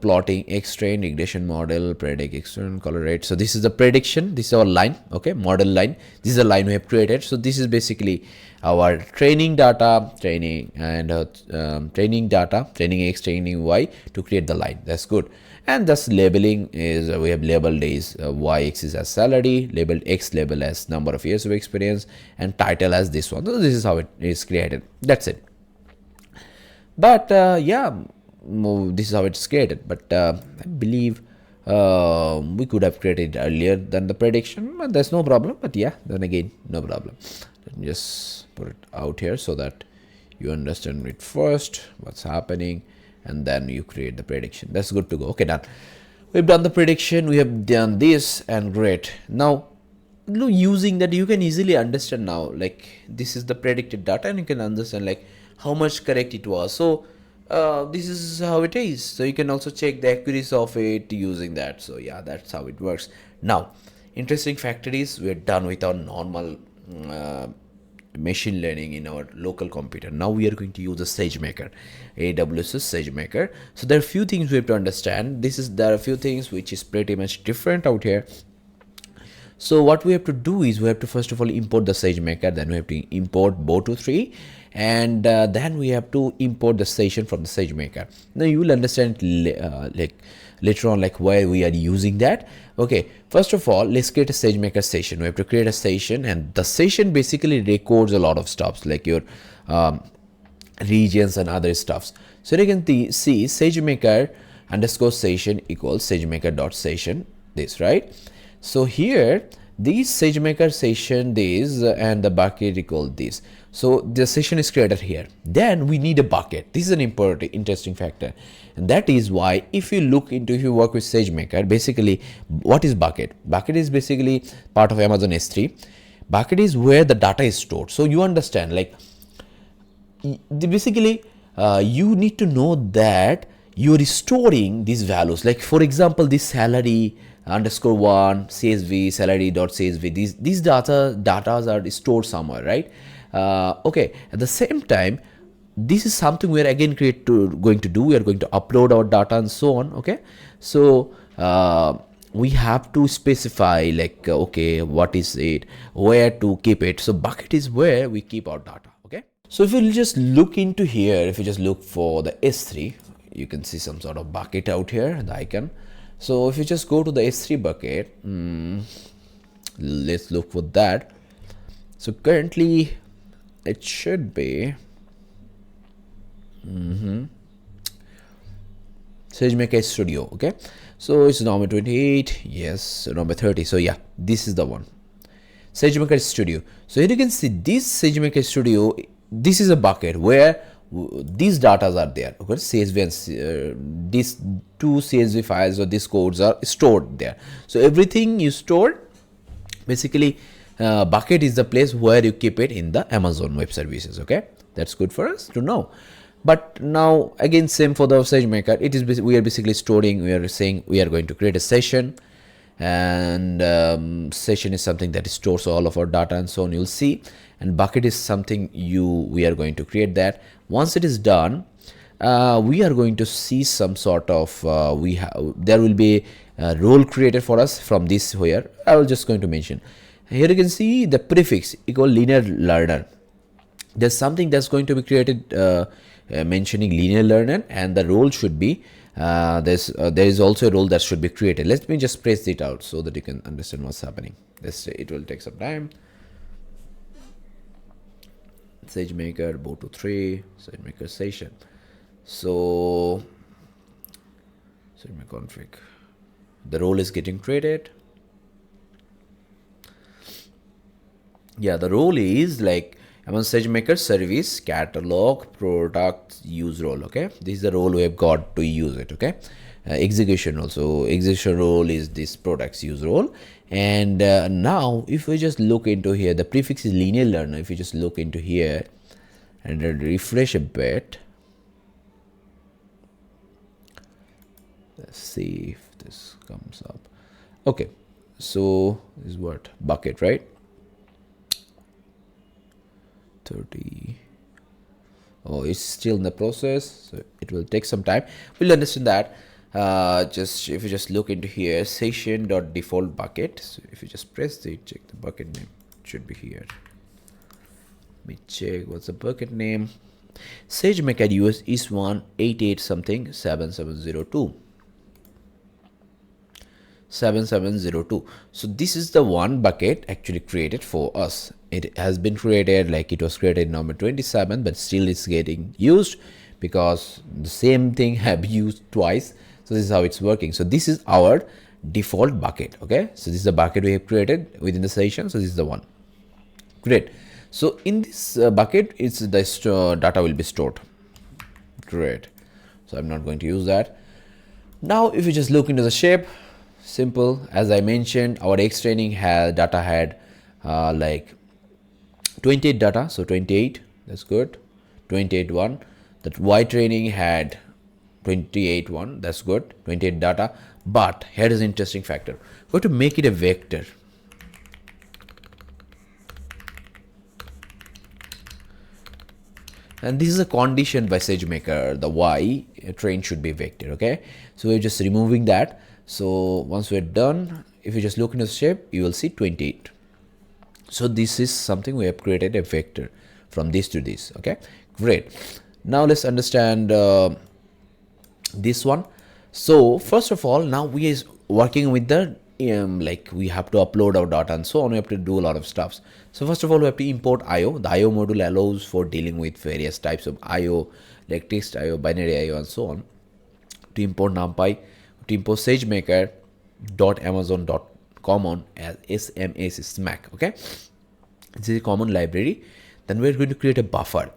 Speaker 1: plotting X-train, regression model, predict X-train, color rate. So this is the prediction, this is our line, okay, model line. This is the line we have created. So this is basically our training data, training and training data, training X, training Y to create the line. That's good. And thus labeling is, we have labeled is Y axis as salary, labeled X label as number of years of experience, and title as this one. So this is how it is created. That's it. But yeah, this is how it's created. But I believe we could have created earlier than the prediction, but there's no problem. But yeah, then again, no problem. Let me just put it out here so that you understand it first, what's happening, and then you create the prediction. That's good to go. Okay, done. We've done the prediction, we have done this, and great. Now using that, you can easily understand now, like this is the predicted data, and you can understand like how much correct it was. So this is how it is. So you can also check the accuracy of it using that. So yeah, that's how it works. Now interesting factor is we're done with our normal machine learning in our local computer. Now we are going to use the Sagemaker, AWS's Sagemaker. So there are a few things we have to understand. There are a few things which is pretty much different out here. So what we have to do is we have to first of all import the Sagemaker, then we have to import Bo23, and then we have to import the session from the Sagemaker. Now you will understand like later on like why we are using that. Okay, first of all, let's create a Sagemaker session. We have to create a session, and the session basically records a lot of stuffs like your regions and other stuffs. So you can see Sagemaker underscore session equals Sagemaker.session, this, right? So here this Sagemaker session this and the bucket equal this. So the session is created here. Then we need a bucket. This is an important interesting factor, and that is why if you work with Sagemaker, basically what is bucket? Bucket is basically part of Amazon S3. Bucket is where the data is stored. So you understand like basically you need to know that you're storing these values. Like for example, this salary underscore 1 CSV, salary.csv, these data are stored somewhere, right? Okay, at the same time, this is something we are again going to do. We are going to upload our data and so on. Okay, so we have to specify like okay, what is it, where to keep it. So bucket is where we keep our data. Okay, so if you just look into here, if you just look for the S3, you can see some sort of bucket out here, the icon. So if you just go to the S3 bucket, let's look for that. So currently it should be Sagemaker Studio. Okay, so it's number 28, yes, number 30. So yeah, this is the one, Sagemaker Studio. So here you can see this Sagemaker Studio, this is a bucket where these data are there. Okay, CSV and these two CSV files or these codes are stored there. So everything you stored, basically bucket is the place where you keep it in the Amazon Web Services. Okay, that's good for us to know. But now again, same for the SageMaker. It is we are basically storing. We are saying we are going to create a session, and session is something that stores all of our data and so on. You'll see, and bucket is something we are going to create that. Once it is done, we are going to see some sort of there will be a role created for us from this here. I will just going to mention. Here you can see the prefix equal linear learner. There's something that's going to be created mentioning linear learner, and the role should be there is also a role that should be created. Let me just press it out so that you can understand what's happening. It will take some time. SageMaker boot to 3 SageMaker session. So SageMaker config, the role is getting created. Yeah, the role is like Amazon SageMaker service catalog product use role. Okay, this is the role we have got to use it. Okay, execution also, execution role is this products use role. And now if we just look into here, the prefix is linear learner. If you just look into here and refresh a bit, let's see if this comes up. Okay, so this is what bucket, right? 30. Oh, it's still in the process, so it will take some time. We'll understand that. Just if you just look into here, session.default bucket. So if you just press it, check the bucket name. It should be here. Let me check what's the bucket name. SageMaker US is 188 something 7702. 7702. So this is the one bucket actually created for us. It has been created, like it was created in November 27, but still it's getting used because the same thing have used twice. So this is how it's working. So this is our default bucket. Okay, so this is the bucket we have created within the session. So this is the one. Great. So in this bucket, it's the data will be stored. Great. So I'm not going to use that. Now if you just look into the shape, simple. As I mentioned, our X training data had like 28 data, so 28, that's good. 28 one. That Y training had 28 one, that's good. 28 data. But here is an interesting factor. We're going to make it a vector. And this is a condition by SageMaker. The Y train should be vector. Okay, so we're just removing that. So once we're done, if you just look into the shape, you will see 28. So this is something we have created a vector from this to this. Okay, great. Now let's understand this one. So first of all, now we is working with the like we have to upload our data and so on. We have to do a lot of stuffs. So first of all, we have to import IO. The IO module allows for dealing with various types of IO, like text IO, binary IO, and so on. To import NumPy, to import SageMaker.amazon.common as SMS smack. Okay, this is a common library. Then we're going to create a buffer.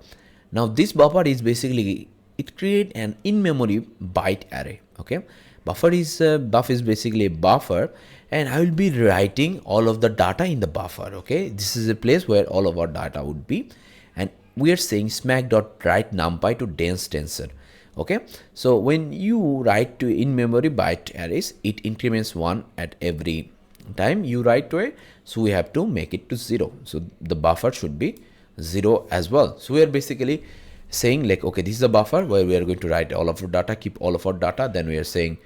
Speaker 1: Now this buffer is basically, it create an in-memory byte array. Okay, buff is basically a buffer, and I will be writing all of the data in the buffer. Okay, this is a place where all of our data would be, and we are saying smack.write numpy to dense tensor. Okay, so when you write to in-memory byte arrays, it increments 1 at every time you write to it. So we have to make it to 0. So the buffer should be 0 as well. So we are basically saying like, okay, this is a buffer where we are going to write all of our data, keep all of our data. Then we are saying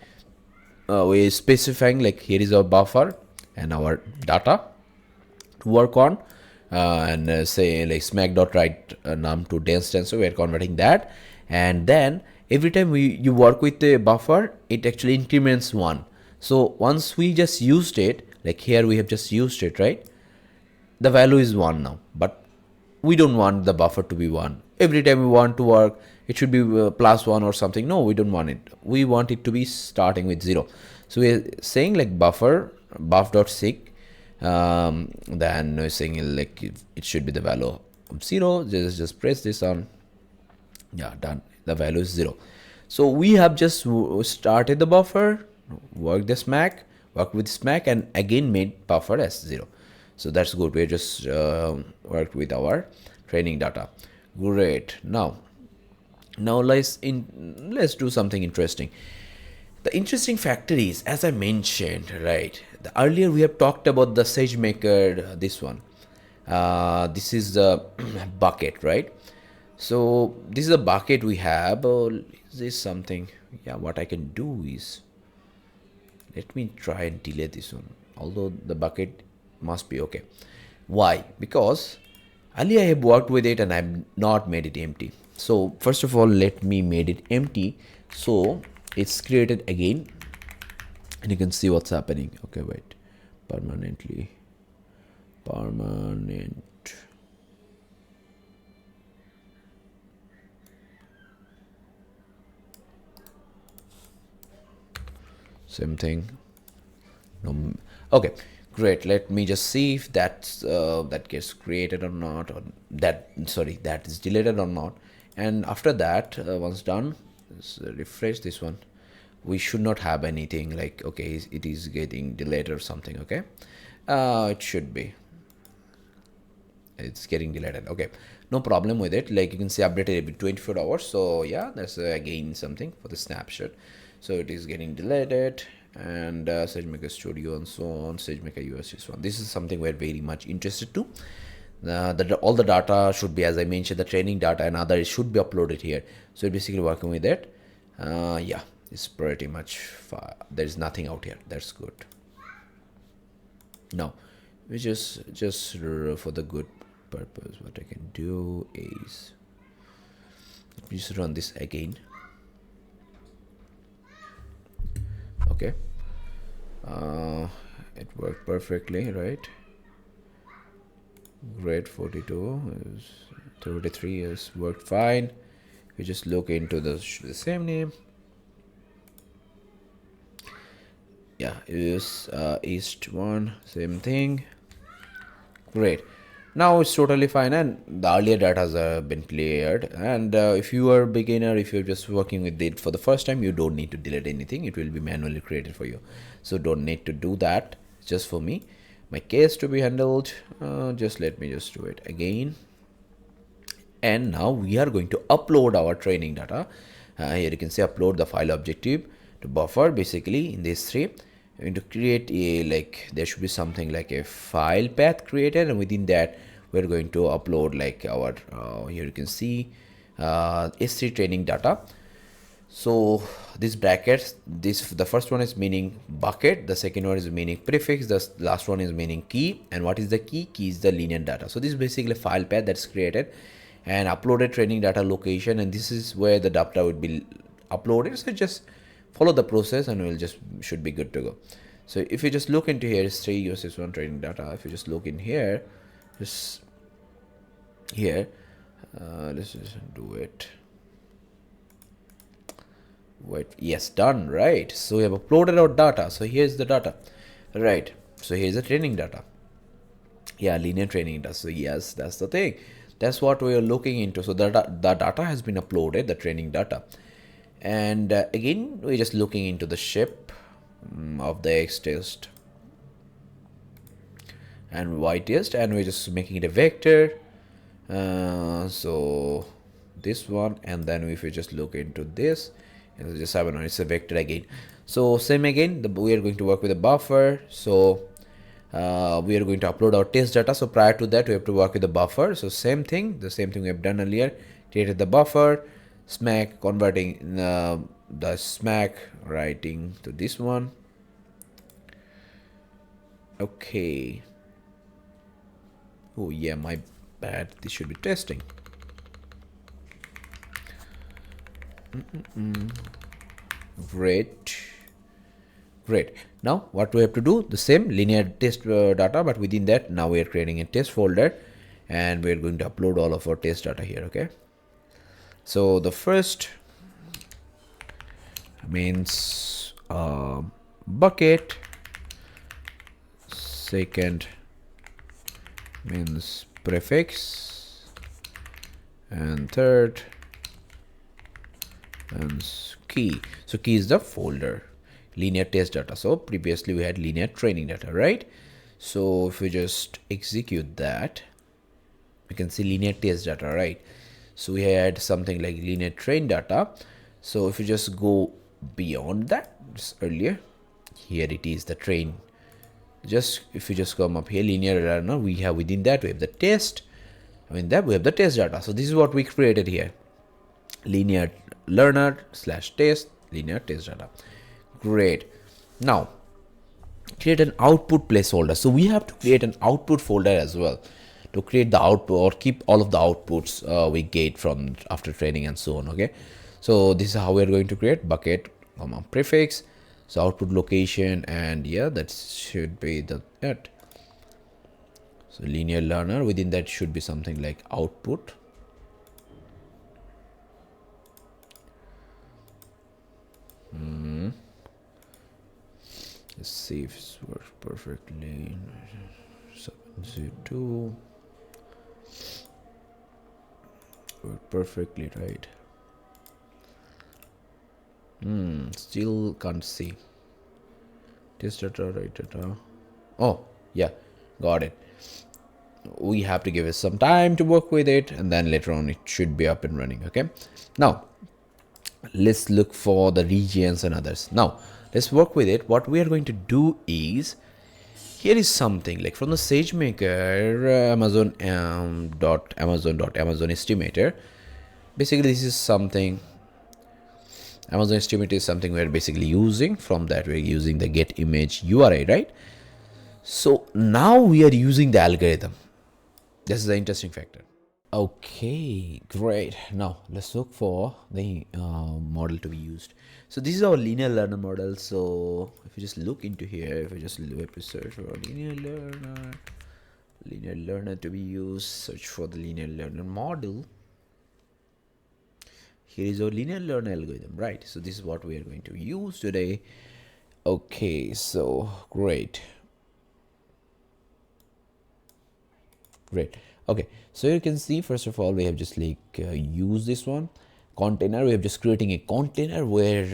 Speaker 1: we are specifying like here is our buffer and our data to work on, and say like smack.write num to dense tensor. We are converting that, and then every time you work with the buffer, it actually increments 1. So once we just used it, like here we have just used it, right? The value is 1 now, but we don't want the buffer to be 1. Every time we want to work, it should be +1 or something. No, we don't want it. We want it to be starting with 0. So we're saying like buffer buff.sig, then we're saying like it should be the value of 0. Just press this on. Yeah, done. The value is 0. So we have just started the buffer, worked with smack, and again made buffer as 0. So that's good. We just worked with our training data. Great. Now Now let's do something interesting. The interesting factor is, as I mentioned, right, earlier we have talked about the Sagemaker, this one. This is the bucket, right? So this is the bucket we have. Is this something? Yeah, what I can do is, let me try and delete this one. Although the bucket must be okay. Why? Because earlier I have worked with it and I have not made it empty. So first of all, let me made it empty. So it's created again, and you can see what's happening. Okay, wait, permanent. Same thing. No. Okay, great. Let me just see if that gets created or not, or that, sorry, that is deleted or not. And after that, once done, let's refresh this one. We should not have anything like, okay, it is getting deleted or something. Okay, it should be, it's getting deleted. Okay, no problem with it. Like you can see, updated every 24 hours. So yeah, that's again something for the snapshot. So it is getting deleted. And Sagemaker Studio and so on, Sagemaker US is one. This is something we're very much interested to. All the data should be, as I mentioned, the training data and other should be uploaded here. So basically working with it. Yeah, it's pretty much far. There's nothing out here. That's good. Now, we just for the good purpose, what I can do is, let me just run this again. Okay, it worked perfectly, right? Great. 42 is 33 is worked fine. We just look into the same name. Yeah, is east one, same thing. Great. Now it's totally fine, and the earlier data has been cleared. And if you are a beginner, if you're just working with it for the first time, you don't need to delete anything. It will be manually created for you, so don't need to do that. Just for me, my case to be handled. Just let me just do it again. And now we are going to upload our training data. Here you can say upload the file objective to buffer. Basically in these three, we're going to create a, like, there should be something like a file path created, and within that we're going to upload like our here you can see S3 training data. So this brackets, this, the first one is meaning bucket, the second one is meaning prefix, the last one is meaning key. And what is the key? Key is the linear data. So this is basically a file path that's created and uploaded training data location, and this is where the data would be uploaded. So just follow the process and we'll just should be good to go. So if you just look into here, it's 3 uses 1 training data. If you just look in here, just here, let's just do it. Wait, yes, done, right? So we have uploaded our data. So here's the data, right? So here's the training data. Yeah, linear training data. So yes, that's the thing. That's what we are looking into. So the data has been uploaded, the training data. And again, we're just looking into the shape of the X test and Y test, and we're just making it a vector. So this one, and then if you just look into this, and just have an, it's a vector again. So same again, we are going to work with a buffer. So we are going to upload our test data. So prior to that, we have to work with the buffer. So same thing, the same thing we have done earlier, created the buffer, smack, converting the smack writing to this one. Okay. Oh yeah, my bad. This should be testing. Great. Now what we have to do, the same linear test data, but within that now we are creating a test folder, and we are going to upload all of our test data here. Okay, so the first means bucket, second means prefix, and third and key. So key is the folder, linear test data. So previously we had linear training data, right? So if we just execute that, we can see linear test data, right? So we had something like linear train data. So if you just go beyond that, just earlier, here it is the train. Just if you just come up here, linear learner, we have within that we have the test. In that we have the test data. So this is what we created here: linear learner slash test, linear test data. Great. Now create an output placeholder. So we have to create an output folder as well to create the output or keep all of the outputs we get from after training and so on. Okay, so this is how we are going to create bucket comma prefix. So output location, and yeah, that should be the it. So linear learner, within that should be something like output. Let's see if this works perfectly. 702 worked perfectly, right? Still can't see. Test data, right data. Oh, yeah, got it. We have to give it some time to work with it, and then later on it should be up and running. Okay, now let's look for the regions and others. Now let's work with it. What we are going to do is, here is something like from the SageMaker Amazon estimator. Basically this is something, Amazon estimator is something we're basically using. From that we're using the get image URI, right? So now we are using the algorithm. This is the interesting factor. Okay, great. Now let's look for the model to be used. So this is our linear learner model. So if you just look into here, if you just search for linear learner to be used, search for the linear learner model. Here is our linear learner algorithm, right? So this is what we are going to use today. Okay, so great. Okay, so you can see, first of all, we have just like use this one container. We have just creating a container where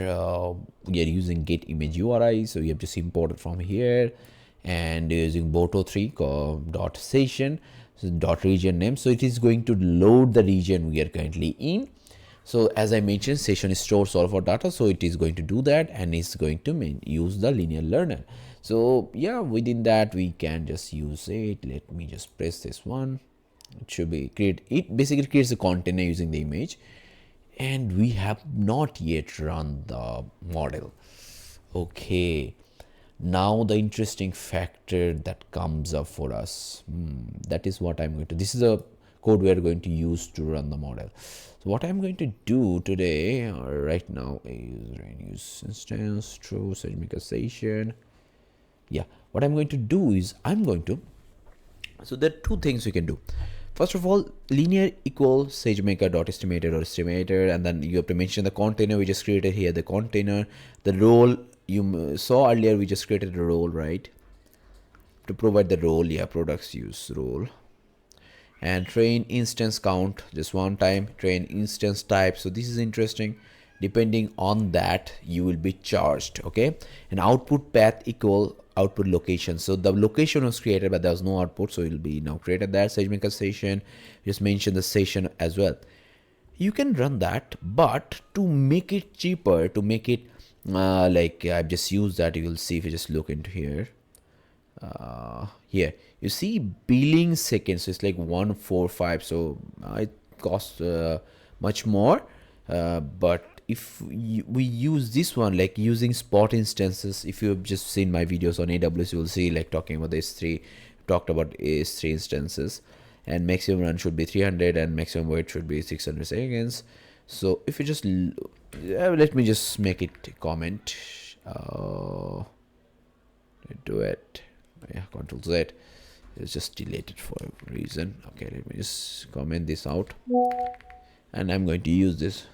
Speaker 1: we are using get image URI. So we have just imported from here and using boto3 dot session, so dot region name. So it is going to load the region we are currently in. So as I mentioned, session stores all of our data, so it is going to do that and is going to use the linear learner. So yeah, within that we can just use it. Let me just press this one. It should be it basically creates a container using the image, and we have not yet run the model. Okay, now the interesting factor that comes up for us, that is what I'm going to, this is a code we are going to use to run the model. So what I'm going to do today or right now is use instance true Sagemaker session. Yeah, what I'm going to do is so there are two things we can do. First of all, linear equal Sagemaker dot estimator or estimator, and then you have to mention the container we just created here, the container, the role you saw earlier, we just created a role, right? To provide the role, yeah, products use role. And train instance count, just one time, train instance type. So this is interesting. Depending on that, you will be charged. Okay, and output path equal output location. So the location was created, but there was no output, so it will be now created that Sagemaker session. Just mention the session as well. You can run that, but to make it cheaper, to make it like I've just used that, you will see if you just look into here. Here you see billing seconds, so it's like 145, so it costs much more, but if we use this one, like using spot instances, if you've just seen my videos on AWS, you will see like talking about the S3, talked about S3 instances, and maximum run should be 300 and maximum wait should be 600 seconds. So if you just let me just make it comment, do it. Yeah, Control Z. It's just deleted for a reason. Okay, let me just comment this out, and I'm going to use this.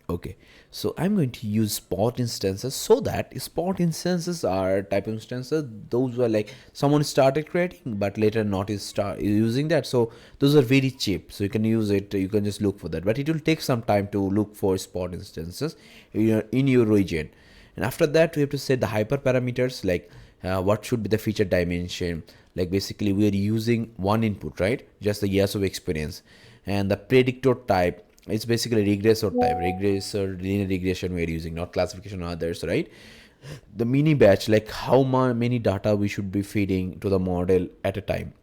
Speaker 1: Okay, so I'm going to use spot instances. So that spot instances are type of instances, those were like someone started creating but later not is start using that, so those are very cheap, so you can use it, you can just look for that, but it will take some time to look for spot instances in your region. And after that we have to set the hyperparameters, like what should be the feature dimension. Like basically we are using one input, right, just the years of experience. And the predictor type, it's basically regressor type, regressor linear regression we're using, not classification or others, right. The mini batch, like how many data we should be feeding to the model at a time.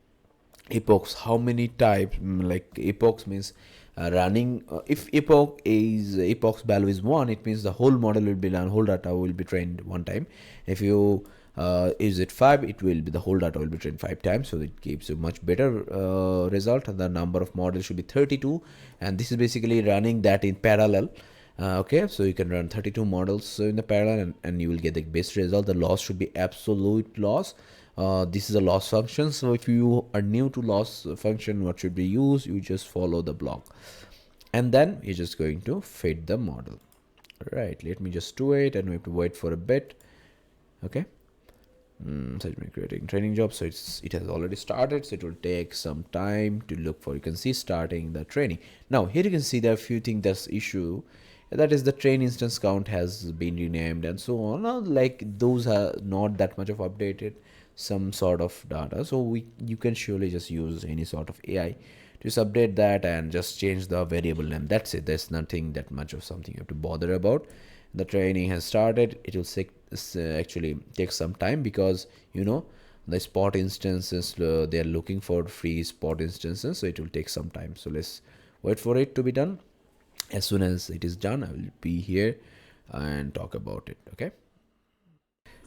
Speaker 1: Epochs, how many types, like epochs means running, if epochs value is 1, it means the whole model will be run, whole data will be trained one time. If you is it 5, it will be the whole data will be trained 5 times, so it gives a much better result. The number of models should be 32, and this is basically running that in parallel. Okay, so you can run 32 models in the parallel, and you will get the best result. The loss should be absolute loss. This is a loss function, so if you are new to loss function, what should be used, you just follow the block, and then you're just going to fit the model. Right, let me just do it, and we have to wait for a bit. Okay. Sagemaker creating training job, so it has already started, so it will take some time to look for. You can see starting the training. Now here you can see there are a few things that's issue, that is the train instance count has been renamed and so on. Like those are not that much of updated, some sort of data, so you can surely just use any sort of AI to just update that and just change the variable name. That's it. There's nothing that much of something you have to bother about. The training has started. It will actually take some time, because the spot instances, they are looking for free spot instances, so it will take some time. So let's wait for it to be done. As soon as it is done, I will be here and talk about it.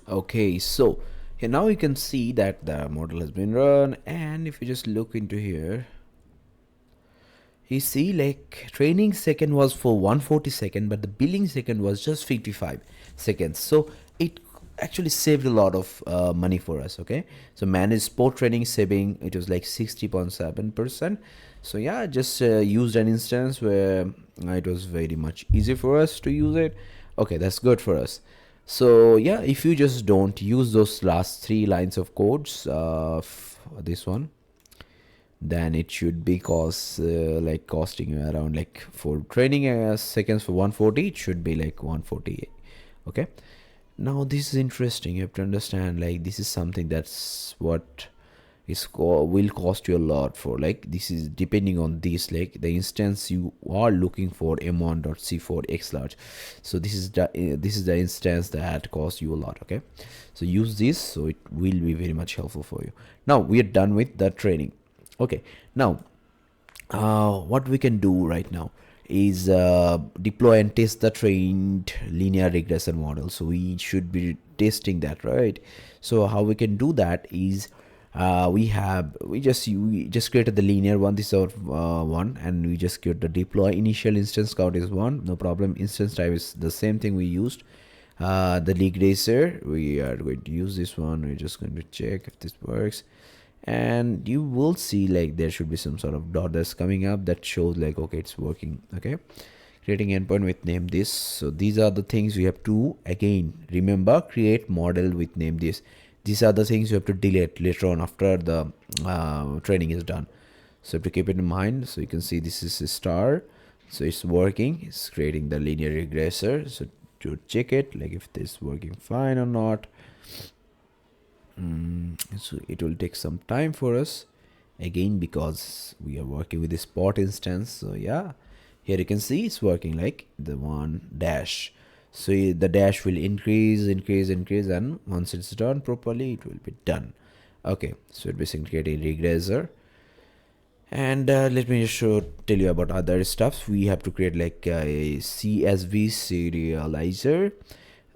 Speaker 1: Okay, so here now you can see that the model has been run, and if you just look into here, you see like training second was for 140 second, but the billing second was just 55 seconds, so it actually saved a lot of money for us. Okay, so managed sport training saving, it was like 60.7%. so yeah, just used an instance where it was very much easy for us to use it. Okay, that's good for us. So yeah, if you just don't use those last 3 lines of codes, this one, then it should be costing you around, like for training seconds for 140, it should be like 148. Okay, now this is interesting. You have to understand, like this is something that's what will cost you a lot for, like this is depending on this, like the instance you are looking for, m1.c4 x large. So this is the instance that costs you a lot. Okay, so use this, so it will be very much helpful for you. Now we are done with the training. Okay, now what we can do right now is deploy and test the trained linear regression model. So we should be testing that, right? So how we can do that is we just created the linear one. This is our one, and we just create the deploy. Initial instance count is 1, no problem. Instance type is the same thing we used. The regressor, we are going to use this one. We're just going to check if this works, and you will see like there should be some sort of dot that's coming up that shows like, okay, it's working. Okay, creating endpoint with name this. So these are the things we have to, again, remember, create model with name this. These are the things you have to delete later on after the training is done, so you have to keep it in mind. So you can see this is a star, so it's working. It's creating the linear regressor. So to check it, like if this is working fine or not. So it will take some time for us, again, because we are working with the spot instance. So yeah, here you can see it's working like the one dash. So the dash will increase, and once it's done properly, it will be done. Okay, so it basically creating a regressor. And let me just tell you about other stuff. We have to create like a CSV serializer,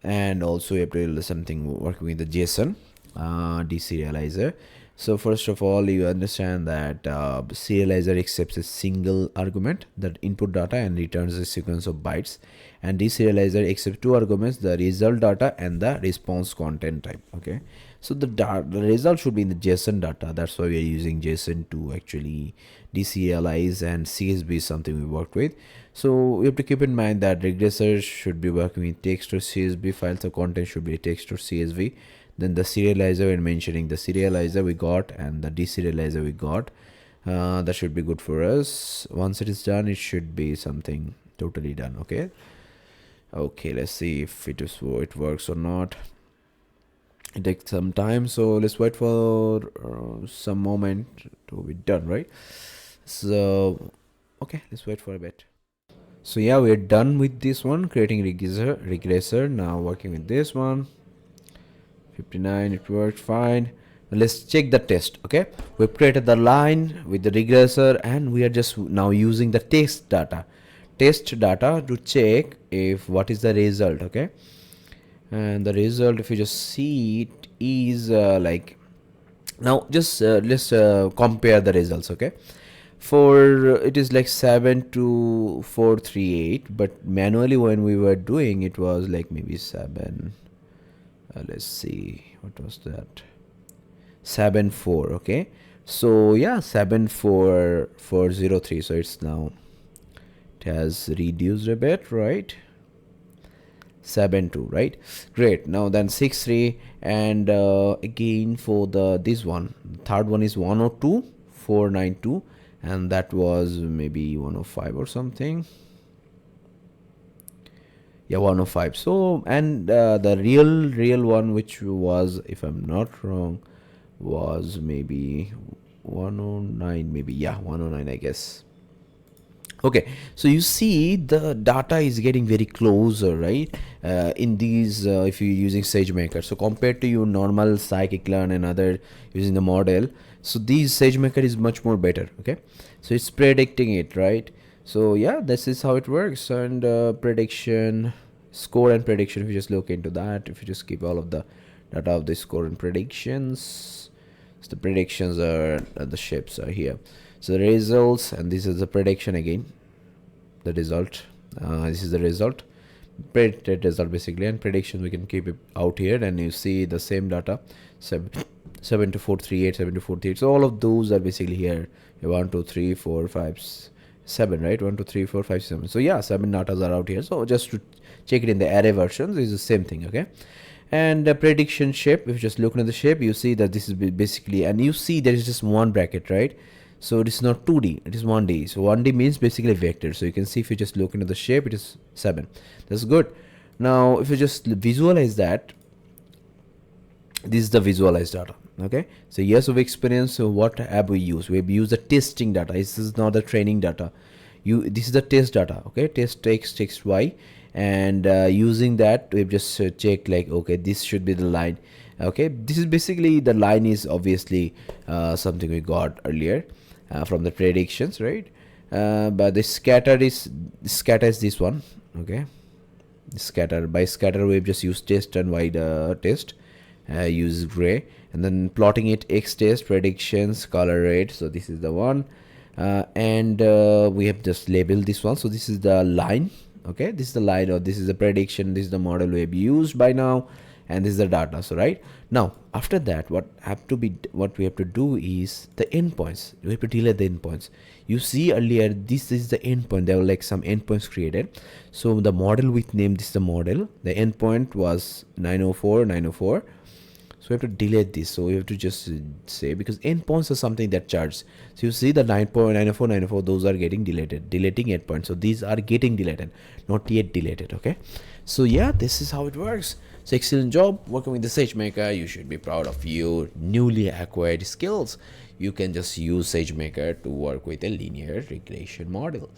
Speaker 1: and also we have to do something working with the JSON deserializer. So first of all, you understand that serializer accepts a single argument, that input data, and returns a sequence of bytes, and deserializer accepts 2 arguments, the result data and the response content type. Okay, so the result should be in the JSON data. That's why we are using JSON to actually deserialize, and CSV is something we worked with. So we have to keep in mind that regressors should be working with text or CSV files. The content should be text or CSV. Then the serializer, when mentioning the serializer we got and the deserializer we got, that should be good for us. Once it is done, it should be something totally done. Okay, let's see if it works or not. It takes some time, so let's wait for some moment to be done, right? So okay, let's wait for a bit. So yeah, we're done with this one, creating regressor. Now working with this one, 59, it worked fine. Now let's check the test. Okay, we've created the line with the regressor, and we are just now using the test data to check if what is the result. Okay, and the result, if you just see it, is like, now just let's compare the results. Okay, for it is like 72438, but manually when we were doing it was like maybe 7, let's see, what was that, 74. Okay, so yeah, 74403. So it's now, it has reduced a bit, right? 7 2, right? Great. Now then 6 3, and again for the this one, third one is 102 492, and that was maybe 105 or something. Yeah, 105. So, and the real one, which was, if I'm not wrong, was maybe 109, maybe, yeah, 109, I guess. Okay, so you see the data is getting very closer, right? In these, if you're using Sagemaker, so compared to your normal scikit-learn and other using the model, so these Sagemaker is much more better. Okay, so it's predicting it, right? So yeah, this is how it works. And prediction, score and prediction, if you just look into that, if you just keep all of the data of the score and predictions, so the predictions are, the shapes are here. So the results, and this is the prediction again, the result, this is the result, predicted result basically, and prediction we can keep it out here, and you see the same data, 72438, 72438. So all of those are basically here, 1 2 3 4 5 7, right? 1 2 3 4 5 7. So yeah, 7 datas are out here. So just to check it in the array versions is the same thing. Okay, and the prediction shape, if you just look at the shape, you see that this is basically, and you see there is just one bracket, right? So it is not 2D, it is 1D. So 1D means basically vector. So you can see if you just look into the shape, it is 7. That's good. Now if you just visualize that, this is the visualized data. Okay, so years of experience. So what have we used? We've used the testing data. This is not the training data. This is the test data. Okay, test x, test y, and using that we've just checked like, okay, this should be the line. Okay, this is basically, the line is obviously something we got earlier from the predictions, right? But the scatter is this one. Okay, scatter, by scatter we've just used test and y test, use gray, and then plotting it, x test, predictions, color rate. So this is the one, and we have just labeled this one. So this is the line. Okay, this is the line, or this is the prediction, this is the model we have used by now, and this is the data. So right now, after that, what we have to do is the endpoints. We have to delete the endpoints. You see earlier, this is the endpoint. There were like some endpoints created. So the model with name, this is the model. The endpoint was 904 904. So we have to delete this. So we have to just say, because endpoints are something that charges. So you see the 9.904 904, those are getting deleted, deleting endpoints. So these are getting deleted, not yet deleted. Okay, so yeah, this is how it works. So excellent job working with the Sagemaker. You should be proud of your newly acquired skills. You can just use Sagemaker to work with a linear regression model.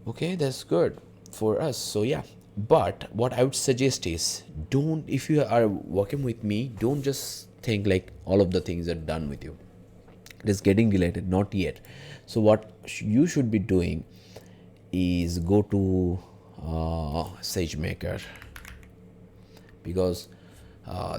Speaker 1: Okay, that's good for us. So yeah, but what I would suggest is, don't, if you are working with me, don't just think like all of the things are done with you. It is getting deleted, not yet. So what you should be doing is go to Sagemaker, because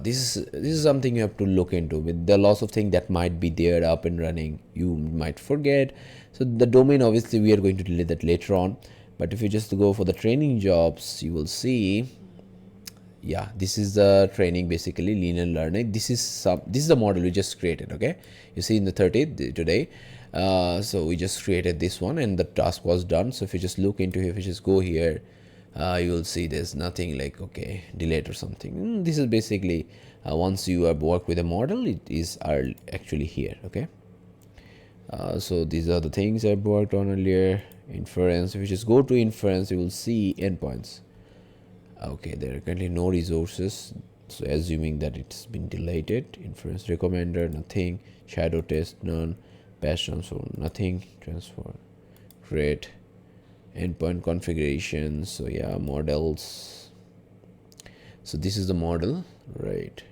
Speaker 1: this is something you have to look into. With the lots of things that might be there up and running, you might forget. So the domain, obviously we are going to delete that later on, but if you just go for the training jobs, you will see, yeah, this is the training, basically linear learning. This is the model we just created. Okay, you see in the 30th today, so we just created this one and the task was done. So if you just look into here, if you just go here, you will see there's nothing like, okay, delete or something. This is basically once you have worked with a model, it is actually here. Okay, so these are the things I've worked on earlier. Inference, if you just go to inference, you will see endpoints. Okay, there are currently no resources. So assuming that it's been deleted, inference recommender, nothing, shadow test, none, patch transfer, nothing, transfer, create, endpoint configuration. So yeah, models. So this is the model, right?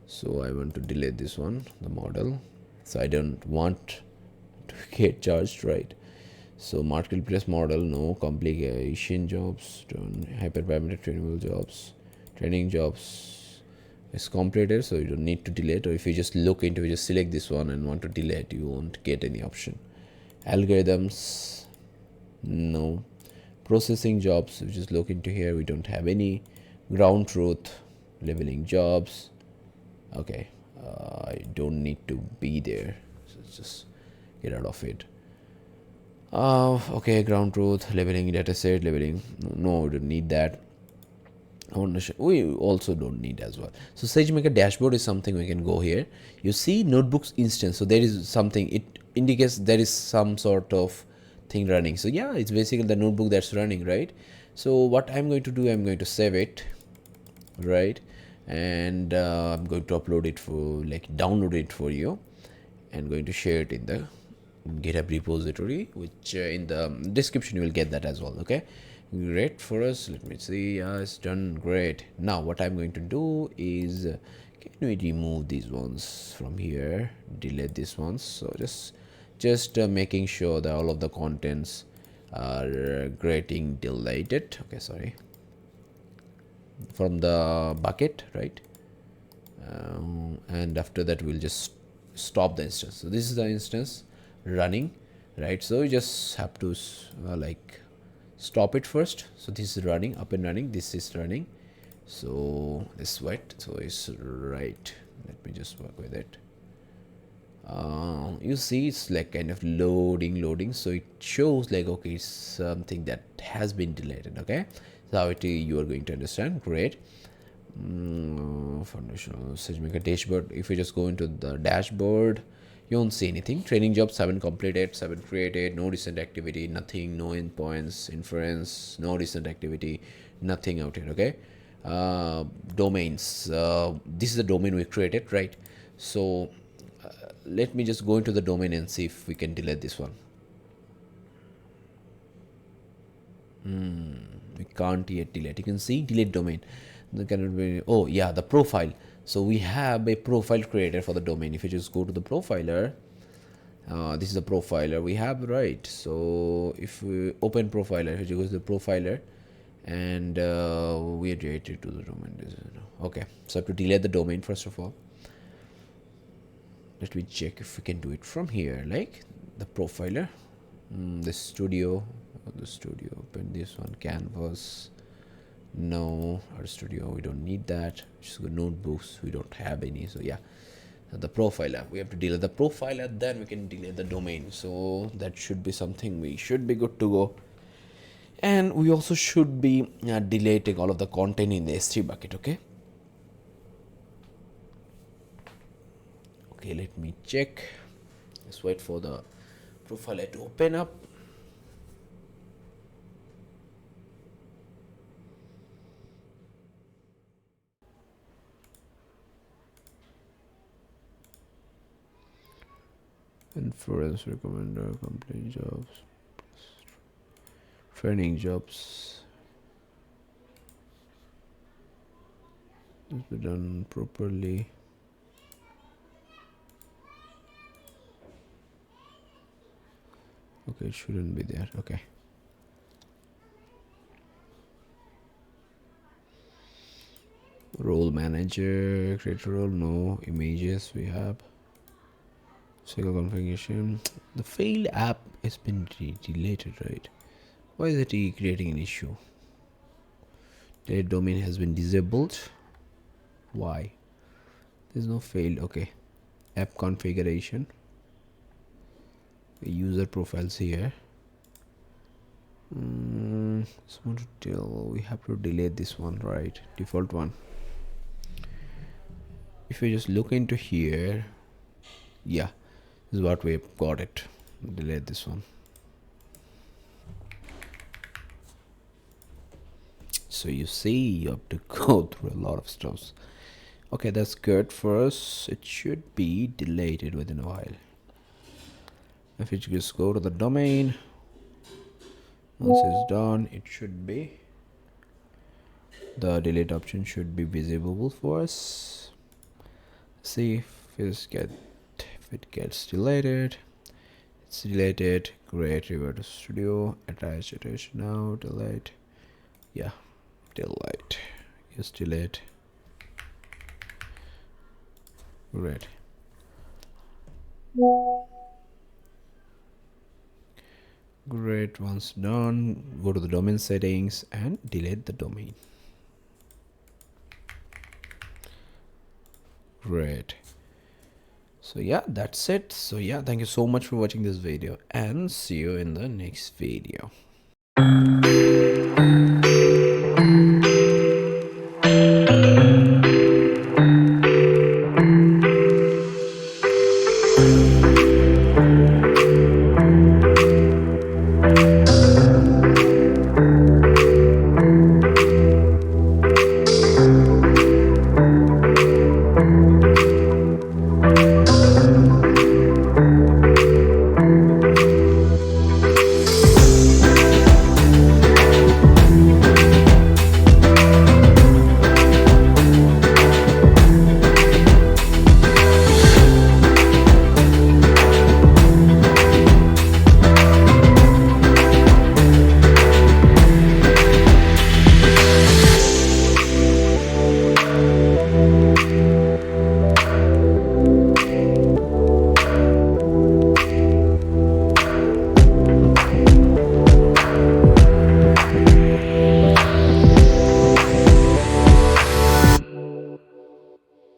Speaker 1: So I want to delete this one, the model. So I don't want to get charged, right? So marketplace model, no. Complication jobs, done. Hyperparameter trainable jobs, training jobs is completed, so you don't need to delete. Or if you just look into it, just select this one and want to delete, you won't get any option. Algorithms, no. Processing jobs, we just look into here, we don't have any. Ground truth, labeling jobs, okay. I don't need to be there, so let's just get out of it. Okay, ground truth, labeling dataset, labeling, no, we don't need that. We also don't need as well. So SageMaker dashboard is something we can go here. You see notebooks instance, so there is something, it indicates there is some sort of thing running. So yeah, it's basically the notebook that's running, right? So what I'm going to do, I'm going to save it, right? And I'm going to upload it for, like, download it for you, and going to share it in the GitHub repository, which in the description you will get that as well. Okay, great for us. Let me see. Yeah, it's done. Great. Now what I'm going to do is can we remove these ones from here, delete these ones. So just making sure that all of the contents are getting deleted. Okay, sorry, from the bucket, right? And after that we'll just stop the instance. So this is the instance running, right? So you just have to like stop it first. So this is running, up and running, this is running. So this is what, so it's right. Let me just work with it. You see it's like kind of loading, so it shows like, okay, it's something that has been deleted. Okay, so how it you are going to understand. Great. Foundational SageMaker dashboard. If you just go into the dashboard, you won't see anything. Training jobs 7 completed, 7 created, no recent activity, nothing, no endpoints, inference, no recent activity, nothing out here. Okay, domains, this is the domain we created, right? So let me just go into the domain and see if we can delete this one. We can't yet delete. You can see delete domain. The cannot be, oh yeah, the profile. So we have a profile created for the domain. If you just go to the profiler, this is a profiler we have, right? So if we open profiler, if you go to the profiler, and we are related to the domain. Okay, so I have to delete the domain first of all. Let me check if we can do it from here, like the profiler, the studio, open this one, canvas, no, our studio, we don't need that. Just go notebooks, we don't have any. So yeah, the profiler, we have to delete the profiler, then we can delete the domain. So that should be something we should be good to go. And we also should be deleting all of the content in the S3 bucket. Okay, let me check. Let's wait for the profiler to open up. Inference recommender, company jobs, training jobs. Must be done properly. Okay, it shouldn't be there. Okay. Role manager, create role, no. Images we have. Single configuration. The failed app has been deleted, right? Why is it creating an issue? The domain has been disabled. Why? There's no failed. Okay. App configuration. User profiles here. Small detail. We have to delete this one, right? Default one. If we just look into here, yeah, this is what we have got it. Delete this one. so you see you have to go through a lot of stuff. Okay, that's good for us. It should be deleted within a while. If you just go to the domain, once it's done, it should be, the delete option should be visible for us. See if it gets deleted. It's deleted. Great. Revert to studio. Attach now. Delete. Yeah, delete. Yes, delete. Great. Great. Once done, go to the domain settings and delete the domain. Great. So yeah, that's it. So yeah, thank you so much for watching this video and see you in the next video.